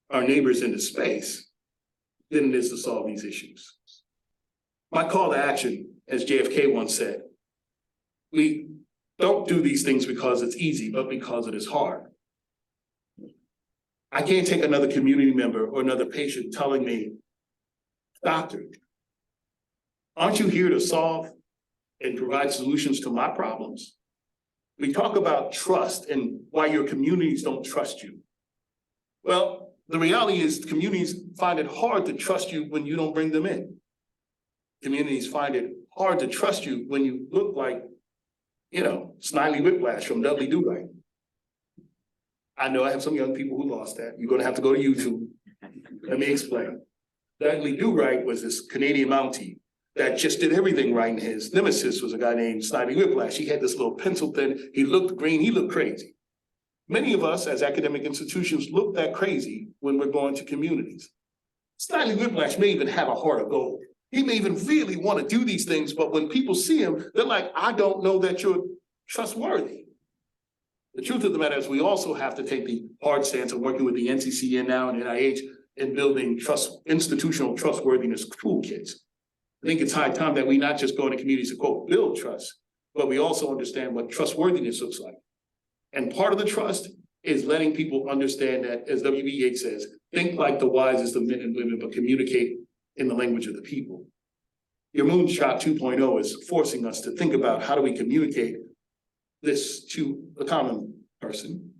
S3: our neighbors into space than it is to solve these issues. My call to action, as JFK once said, we don't do these things because it's easy, but because it is hard. I can't take another community member or another patient telling me, doctor, aren't you here to solve and provide solutions to my problems? We talk about trust and why your communities don't trust you. Well, the reality is communities find it hard to trust you when you don't bring them in. Communities find it hard to trust you when you look like, Snidely Whiplash from Dudley Do-Right. I know I have some young people who lost that. You're gonna have to go to YouTube. Let me explain. Dudley Do-Right was this Canadian Mountie that just did everything right, and his nemesis was a guy named Snidely Whiplash. He had this little pencil thin, he looked green, he looked crazy. Many of us as academic institutions look that crazy when we're going to communities. Snidely Whiplash may even have a heart of gold. He may even really want to do these things, but when people see him, they're like, I don't know that you're trustworthy. The truth of the matter is we also have to take the hard stance of working with the NCCN now and NIH in building institutional trustworthiness toolkits. I think it's high time that we not just go into communities to quote, build trust, but we also understand what trustworthiness looks like. And part of the trust is letting people understand that, as W.B. Yeats says, think like the wisest of men and women, but communicate in the language of the people. Your Moonshot 2.0 is forcing us to think about how do we communicate this to the common person,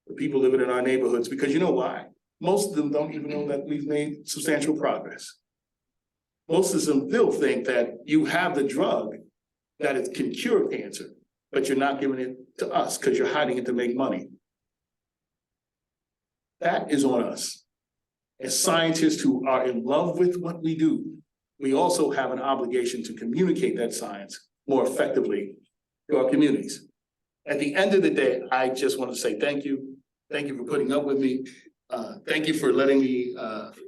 S3: the people living in our neighborhoods, because you know why? Most of them don't even know that we've made substantial progress. Most of them still think that you have the drug that it can cure cancer, but you're not giving it to us because you're hiding it to make money. That is on us. As scientists who are in love with what we do, we also have an obligation to communicate that science more effectively to our communities. At the end of the day, I just want to say thank you. Thank you for putting up with me. Thank you for letting me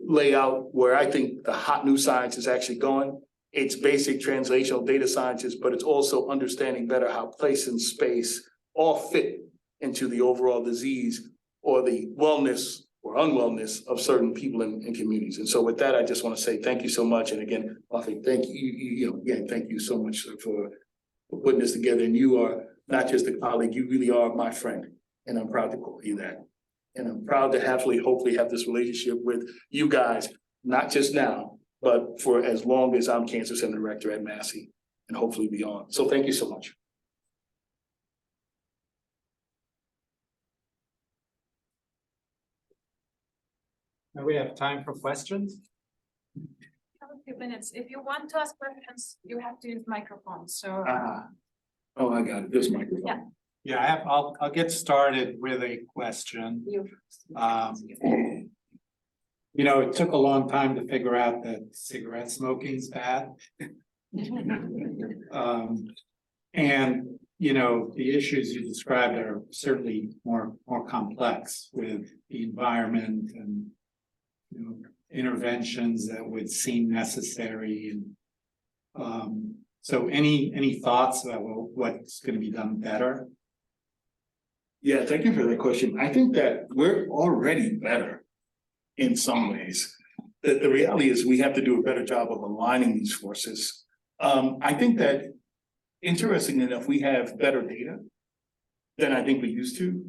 S3: lay out where I think the hot new science is actually going. It's basic translational data sciences, but it's also understanding better how place and space all fit into the overall disease or the wellness or unwellness of certain people in communities. And so with that, I just want to say thank you so much. And again, Buffy, thank you, again, thank you so much for putting this together. And you are not just a colleague, you really are my friend. And I'm proud to call you that. And I'm proud to hopefully have this relationship with you guys, not just now, but for as long as I'm Cancer Center Director at Massey and hopefully beyond. So thank you so much.
S1: Now we have time for questions.
S4: Have a few minutes. If you want to ask questions, you have to use microphones. So
S3: Oh, I got it. This microphone.
S4: Yeah.
S1: Yeah, I'll get started with a question. It took a long time to figure out that cigarette smoking is bad. And you know, the issues you described are certainly more complex with the environment and, you know, interventions that would seem necessary and, so any thoughts about what's going to be done better?
S3: Yeah, thank you for that question. I think that we're already better in some ways. The reality is we have to do a better job of aligning these forces. I think that, interestingly enough, we have better data than I think we used to.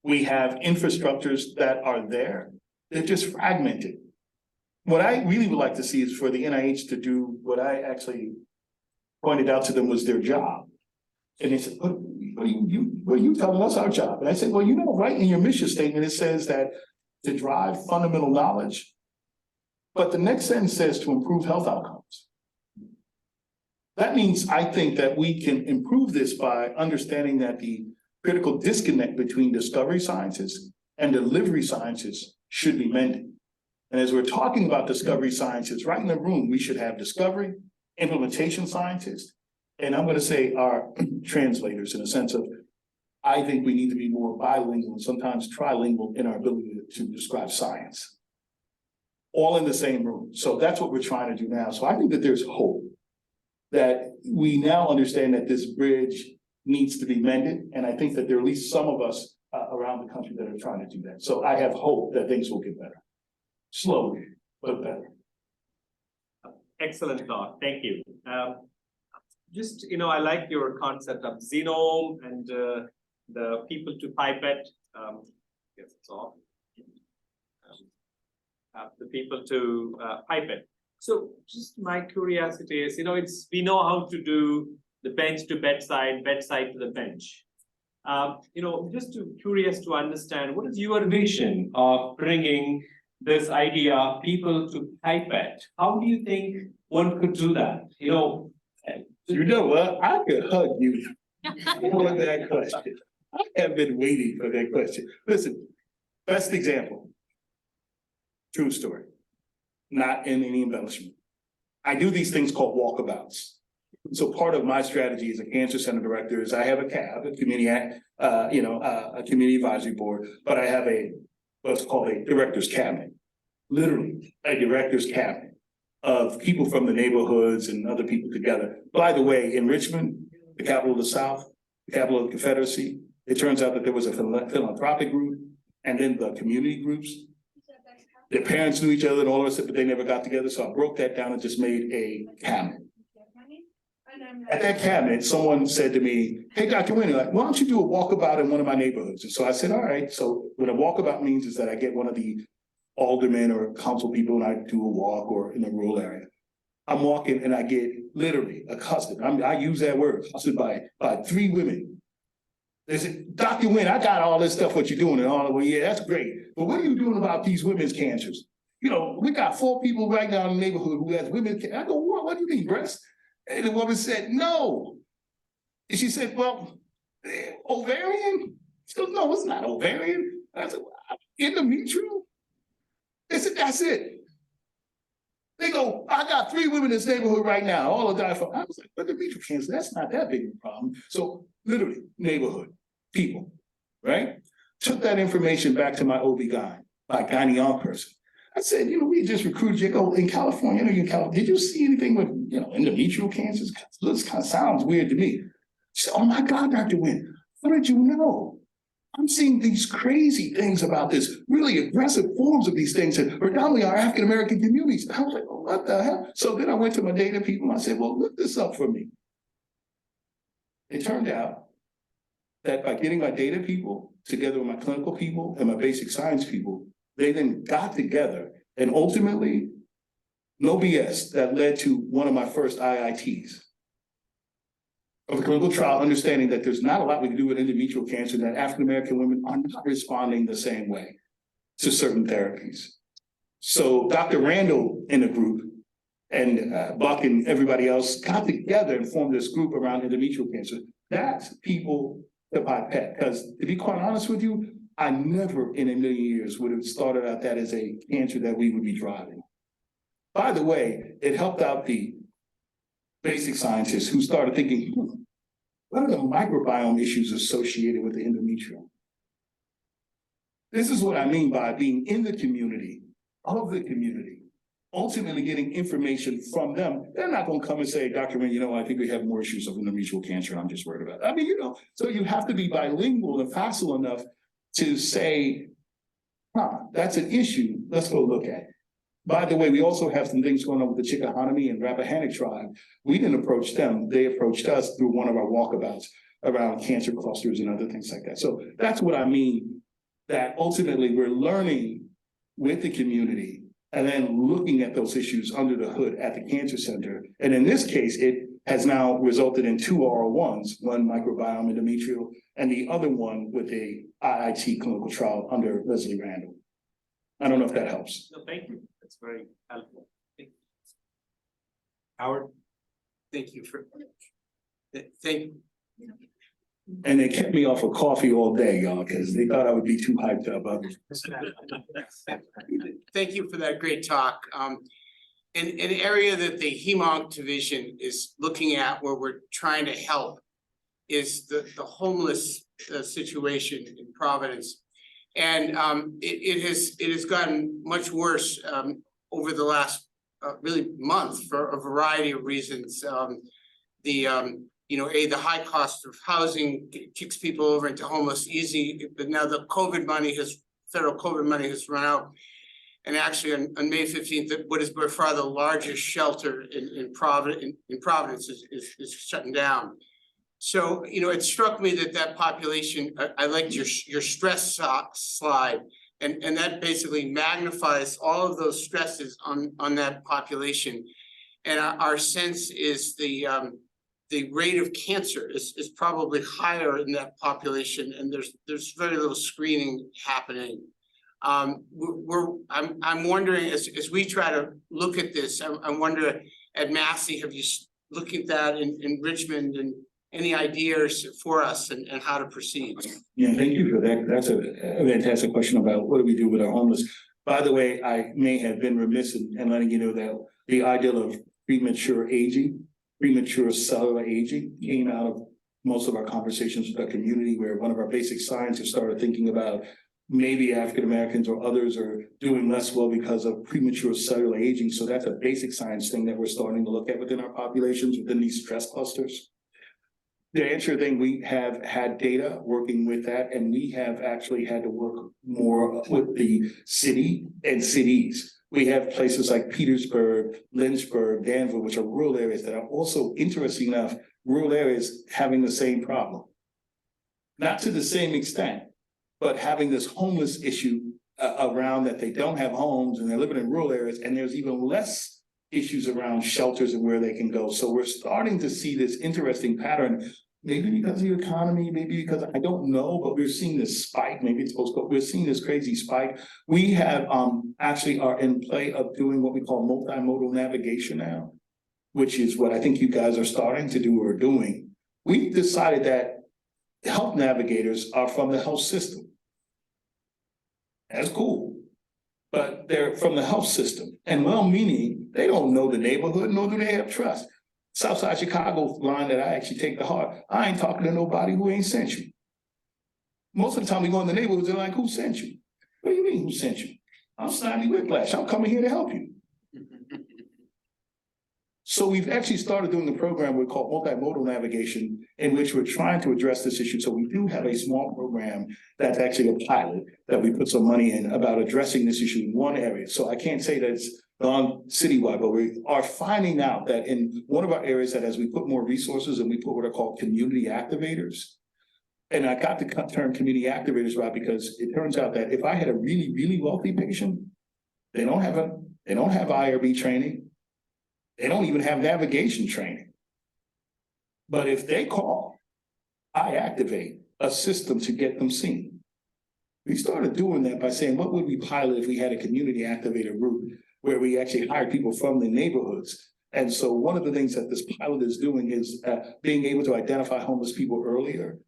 S3: We have infrastructures that are there. They're just fragmented. What I really would like to see is for the NIH to do what I actually pointed out to them was their job. And they said, what are you telling us our job? And I said, well, you know, right in your mission statement, it says that to drive fundamental knowledge, but the next sentence says to improve health outcomes. That means I think that we can improve this by understanding that the critical disconnect between discovery sciences and delivery sciences should be mended. And as we're talking about discovery sciences, right in the room, we should have discovery, implementation scientists, and I'm going to say our translators in a sense of, I think we need to be more bilingual and sometimes trilingual in our ability to describe science. All in the same room. So that's what we're trying to do now. So I think that there's hope that we now understand that this bridge needs to be mended. And I think that there are at least some of us around the country that are trying to do that. So I have hope that things will get better. Slowly, but better.
S5: Excellent thought. Thank you. Just, you know, I like your concept of genome and the people to pipette. Yes, it's off. The people to pipette. So just my curiosity is, you know, we know how to do the bench to bedside, bedside to the bench. You know, curious to understand, what is your vision of bringing this idea of people to pipette? How do you think one could do that? You know
S3: what? I could hug you for that question. I have been waiting for that question. Listen, best example. True story. Not in any embellishment. I do these things called walkabouts. So part of my strategy as a cancer center director is I have a CAB, a community, a community advisory board, but I have what's called a director's cabinet. Literally a director's cabinet of people from the neighborhoods and other people together. By the way, in Richmond, the capital of the South, the capital of the Confederacy, it turns out that there was a philanthropic group and then the community groups. Their parents knew each other and all of us, but they never got together. So I broke that down and just made a cabinet. At that cabinet, someone said to me, hey, Dr. Winn, like, why don't you do a walkabout in one of my neighborhoods? And so I said, all right. So what a walkabout means is that I get one of the aldermen or council people and I do a walk or in a rural area. I'm walking and I get literally accosted. I use that word, accosted by 3 women. They said, Dr. Winn, I got all this stuff, what you're doing and all. Well, yeah, that's great. But what are you doing about these women's cancers? You know, we got 4 people right now in the neighborhood who has women's cancer. I go, what do you mean, breast? And the woman said, no. And she said, well, ovarian? She goes, no, it's not ovarian. I said, endometrial? They said, that's it. They go, I got 3 women in this neighborhood right now, all are dying from. I was like, but endometrial cancer, that's not that big of a problem. So literally, neighborhood, people, right? Took that information back to my OB-GYN, my gynae person. I said, you know, we just recruited you. Go in California, you're in California. Did you see anything with, you know, endometrial cancers? This kind of sounds weird to me. She said, oh my God, Dr. Winn, how did you know? I'm seeing these crazy things about this, really aggressive forms of these things, and predominantly our African-American communities. I was like, oh, what the hell? So then I went to my data people and I said, well, look this up for me. It turned out that by getting my data people together with my clinical people and my basic science people, they then got together and ultimately, no BS, that led to one of my first IITs of a clinical trial, understanding that there's not a lot we can do with endometrial cancer, that African-American women are not responding the same way to certain therapies. So Dr. Randall in the group and Buck and everybody else got together and formed this group around endometrial cancer. That's people to pipette, because to be quite honest with you, I never in a million years would have started out that as a cancer that we would be driving. By the way, it helped out the basic scientists who started thinking, what are the microbiome issues associated with the endometrium? This is what I mean by being in the community, of the community, ultimately getting information from them. They're not gonna come and say, Dr. Winn, I think we have more issues of endometrial cancer. I'm just worried about it. I mean, so you have to be bilingual and facile enough to say, that's an issue. Let's go look at it. By the way, we also have some things going on with the Chickahominy and Rappahannock tribe. We didn't approach them. They approached us through one of our walkabouts around cancer clusters and other things like that. So that's what I mean, that ultimately we're learning with the community and then looking at those issues under the hood at the cancer center. And in this case, it has now resulted in 2 R01s, one microbiome endometrial and the other one with a IIT clinical trial under Leslie Randall. I don't know if that helps.
S5: No, thank you. That's very helpful. Thank you.
S6: Howard, thank you.
S3: And they kept me off of coffee all day, y'all, because they thought I would be too hyped up.
S6: Thank you for that great talk. An area that the Hem/Onc division is looking at, where we're trying to help, is the homeless situation in Providence. And it has gotten much worse over the last really month for a variety of reasons. The high cost of housing kicks people over into homeless easy, but now the federal COVID money has run out. And actually on May 15th, what is by far the largest shelter in Providence is shutting down. So, it struck me that population, I liked your stress slide, and that basically magnifies all of those stresses on that population. And our sense is the rate of cancer is probably higher in that population, and there's very little screening happening. I'm wondering, as we try to look at this, I wonder at Massey, have you looked at that in Richmond, and any ideas for us and how to proceed?
S3: Yeah, thank you for that. That's a fantastic question about what do we do with our homeless. By the way, I may have been remiss in letting you know that the idea of premature aging, premature cellular aging came out of most of our conversations with our community, where one of our basic scientists started thinking about maybe African Americans or others are doing less well because of premature cellular aging. So that's a basic science thing that we're starting to look at within our populations, within these stress clusters. To answer your thing, we have had data working with that, and we have actually had to work more with the city and cities. We have places like Petersburg, Lynchburg, Danville, which are rural areas that are also, interesting enough, rural areas having the same problem. Not to the same extent, but having this homeless issue around that they don't have homes and they're living in rural areas, and there's even less issues around shelters and where they can go. So we're starting to see this interesting pattern, maybe because of the economy, maybe because I don't know, but we're seeing this spike, maybe it's supposed to, we're seeing this crazy spike. We have actually are in play of doing what we call multimodal navigation now, which is what I think you guys are starting to do or doing. We decided that health navigators are from the health system. That's cool. But they're from the health system, and well-meaning, they don't know the neighborhood, nor do they have trust. Southside Chicago line that I actually take to heart, I ain't talking to nobody who ain't sent you. Most of the time we go in the neighborhoods, they're like, who sent you? What do you mean, who sent you? I'm Snotty Whiplash, I'm coming here to help you. So we've actually started doing a program we call multimodal navigation, in which we're trying to address this issue. So we do have a small program that's actually a pilot that we put some money in about addressing this issue in one area. So I can't say that it's gone citywide, but we are finding out that in one of our areas, that as we put more resources and we put what are called community activators, and I got the term community activators right because it turns out that if I had a really, really wealthy patient, they don't have IRB training. They don't even have navigation training. But if they call, I activate a system to get them seen. We started doing that by saying, what would we pilot if we had a community activator group where we actually hired people from the neighborhoods? And so one of the things that this pilot is doing is being able to identify homeless people earlier,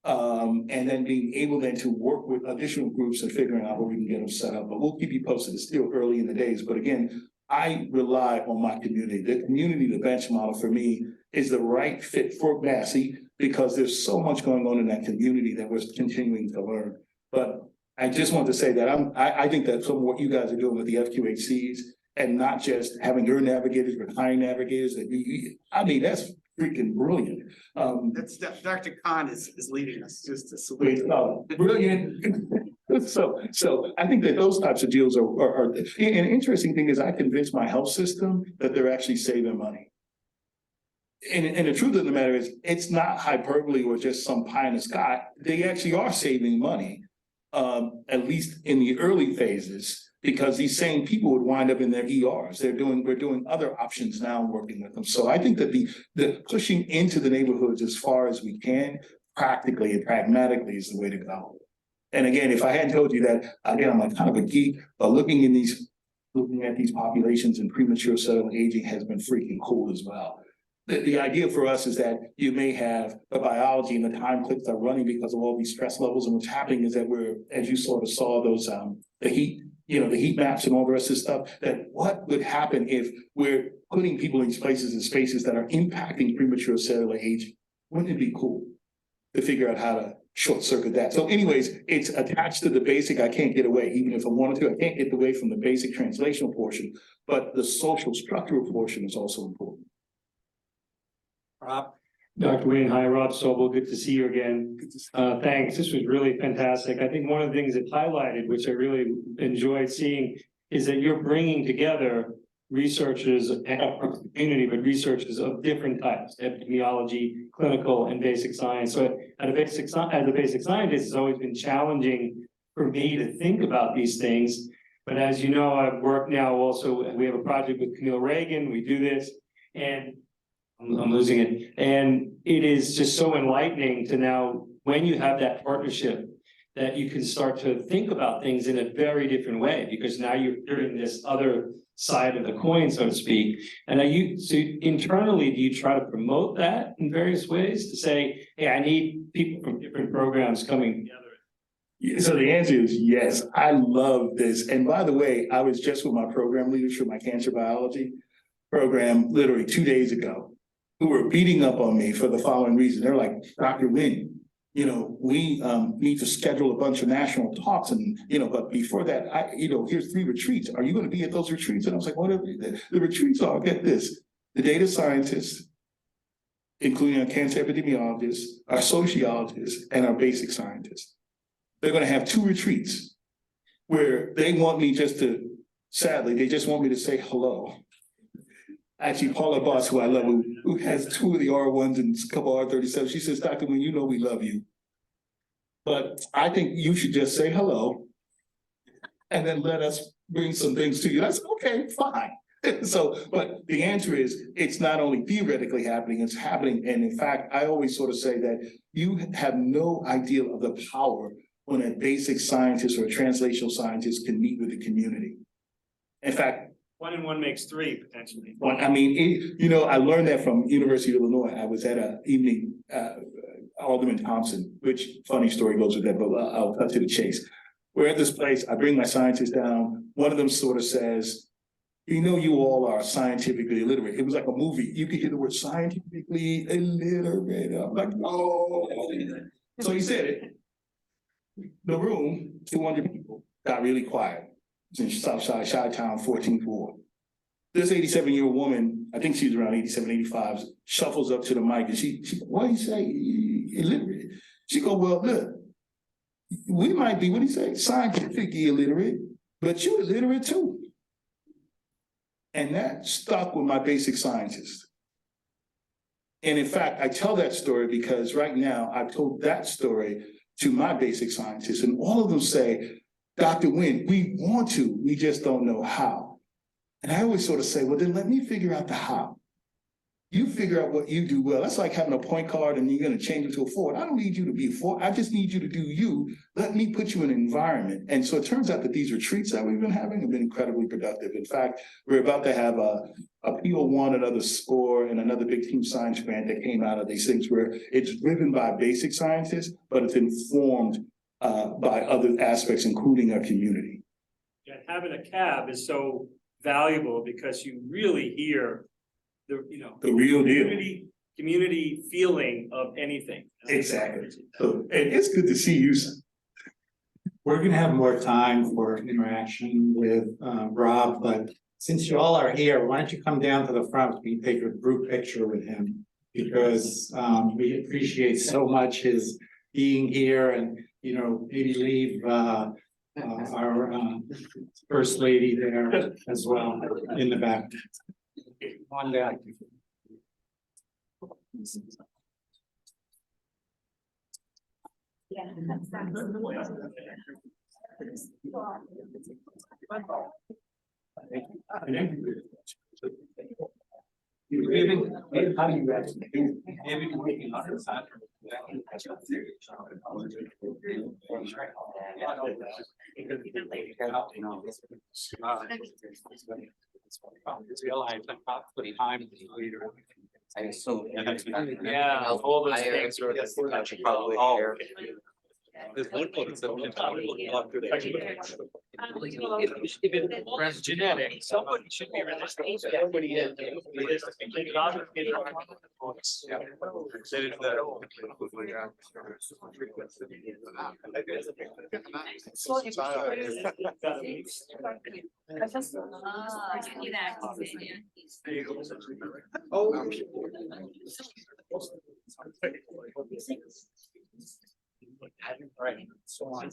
S3: and then being able then to work with additional groups and figuring out where we can get them set up. But we'll keep you posted. It's still early in the days. But again, I rely on my community. The community, the bench model for me is the right fit for Massey because there's so much going on in that community that we're continuing to learn. But I just want to say that I think that some of what you guys are doing with the FQHCs and not just having your navigators, retiring navigators, I mean, that's freaking brilliant.
S6: That's, Dr. Khan is leading us, just to salute.
S3: Brilliant. So I think that those types of deals are an interesting thing is I convinced my health system that they're actually saving money. And the truth of the matter is, it's not hyperbole or just some pie in the sky. They actually are saving money, at least in the early phases, because these same people would wind up in their ERs. We're doing other options now working with them. So I think that the pushing into the neighborhoods as far as we can, practically and pragmatically is the way to go. And again, if I hadn't told you that, again, I'm like kind of a geek, but looking at these populations and premature cellular aging has been freaking cool as well. The idea for us is that you may have the biology and the time clicks are running because of all these stress levels. And what's happening is that we're, as you sort of saw those, the heat maps and all the rest of the stuff, that what would happen if we're putting people in these places and spaces that are impacting premature cellular aging? Wouldn't it be cool to figure out how to short circuit that? So anyways, it's attached to the basic. I can't get away, even if I wanted to, I can't get away from the basic translational portion, but the social structural portion is also important.
S7: Rob. Dr. Winn, hi, Rob Sobel, good to see you again. Thanks, this was really fantastic. I think one of the things it highlighted, which I really enjoyed seeing, is that you're bringing together researchers from the community, but researchers of different types, epidemiology, clinical, and basic science. So as a basic scientist, it's always been challenging for me to think about these things. But as you know, I've worked now also, we have a project with Camille Reagan, we do this, and I'm losing it. And it is just so enlightening to now, when you have that partnership, that you can start to think about things in a very different way, because now you're hearing this other side of the coin, so to speak. And so internally, do you try to promote that in various ways to say, hey, I need people from different programs coming together?
S3: So the answer is yes. I love this. And by the way, I was just with my program leaders for my cancer biology program literally 2 days ago, who were beating up on me for the following reason. They're like, Dr. Winn, we need to schedule a bunch of national talks and, but before that, here's 3 retreats. Are you going to be at those retreats? And I was like, whatever. The retreats are, get this, the data scientists, including our cancer epidemiologists, our sociologists, and our basic scientists. They're going to have 2 retreats where they want me sadly, they just want me to say hello. Actually, Paula Boss, who I love, who has 2 of the R1s and a couple R37, she says, Dr. Winn, we love you. But I think you should just say hello and then let us bring some things to you. I said, okay, fine. But the answer is, it's not only theoretically happening, it's happening. And in fact, I always sort of say that you have no idea of the power when a basic scientist or a translational scientist can meet with the community. In fact,
S7: 1 and 1 makes 3 potentially.
S3: Well, I mean, I learned that from University of Illinois. I was at an evening, Alderman Thompson, which funny story goes with that, but I'll cut to the chase. We're at this place, I bring my scientists down. One of them sort of says, you all are scientifically illiterate. It was like a movie. You could hear the word scientifically illiterate. I'm like, no. So he said it. The room, 200 people, got really quiet. It's in Southside, Chi-Town, 14th Ward. This 87-year-old woman, I think she's around 87, 85, shuffles up to the mic and she what do you say, illiterate? She go, well, look, we might be, what do you say, scientifically illiterate, but you illiterate too. And that stuck with my basic scientist. And in fact, I tell that story because right now I've told that story to my basic scientists and all of them say, Dr. Winn, we want to, we just don't know how. And I always sort of say, well, then let me figure out the how. You figure out what you do well. That's like having a point guard and you're going to change it to a forward. I don't need you to be a forward. I just need you to do you. Let me put you in an environment. And so it turns out that these retreats that we've been having have been incredibly productive. In fact, we're about to have a PO1, another SCORE, and another big team science grant that came out of these things where it's driven by basic scientists, but it's informed by other aspects, including our community.
S7: Yeah, having a cab is so valuable because you really hear the,
S3: The real deal.
S7: community feeling of anything.
S3: Exactly. So, and it's good to see you.
S1: We're gonna have more time for interaction with Rob, but since you all are here, why don't you come down to the front, we can take a group picture with him. Because we appreciate so much his being here and, maybe leave our first lady there as well in the back. On that.
S2: Yeah.
S1: How do you actually do? Maybe working on his side. Realize I'm not putting time later.
S8: I assume.
S7: Yeah, all those things are.
S8: Probably.
S7: There's one point, so if it runs genetic, somebody should be resistant. Somebody is.
S1: Right. So on.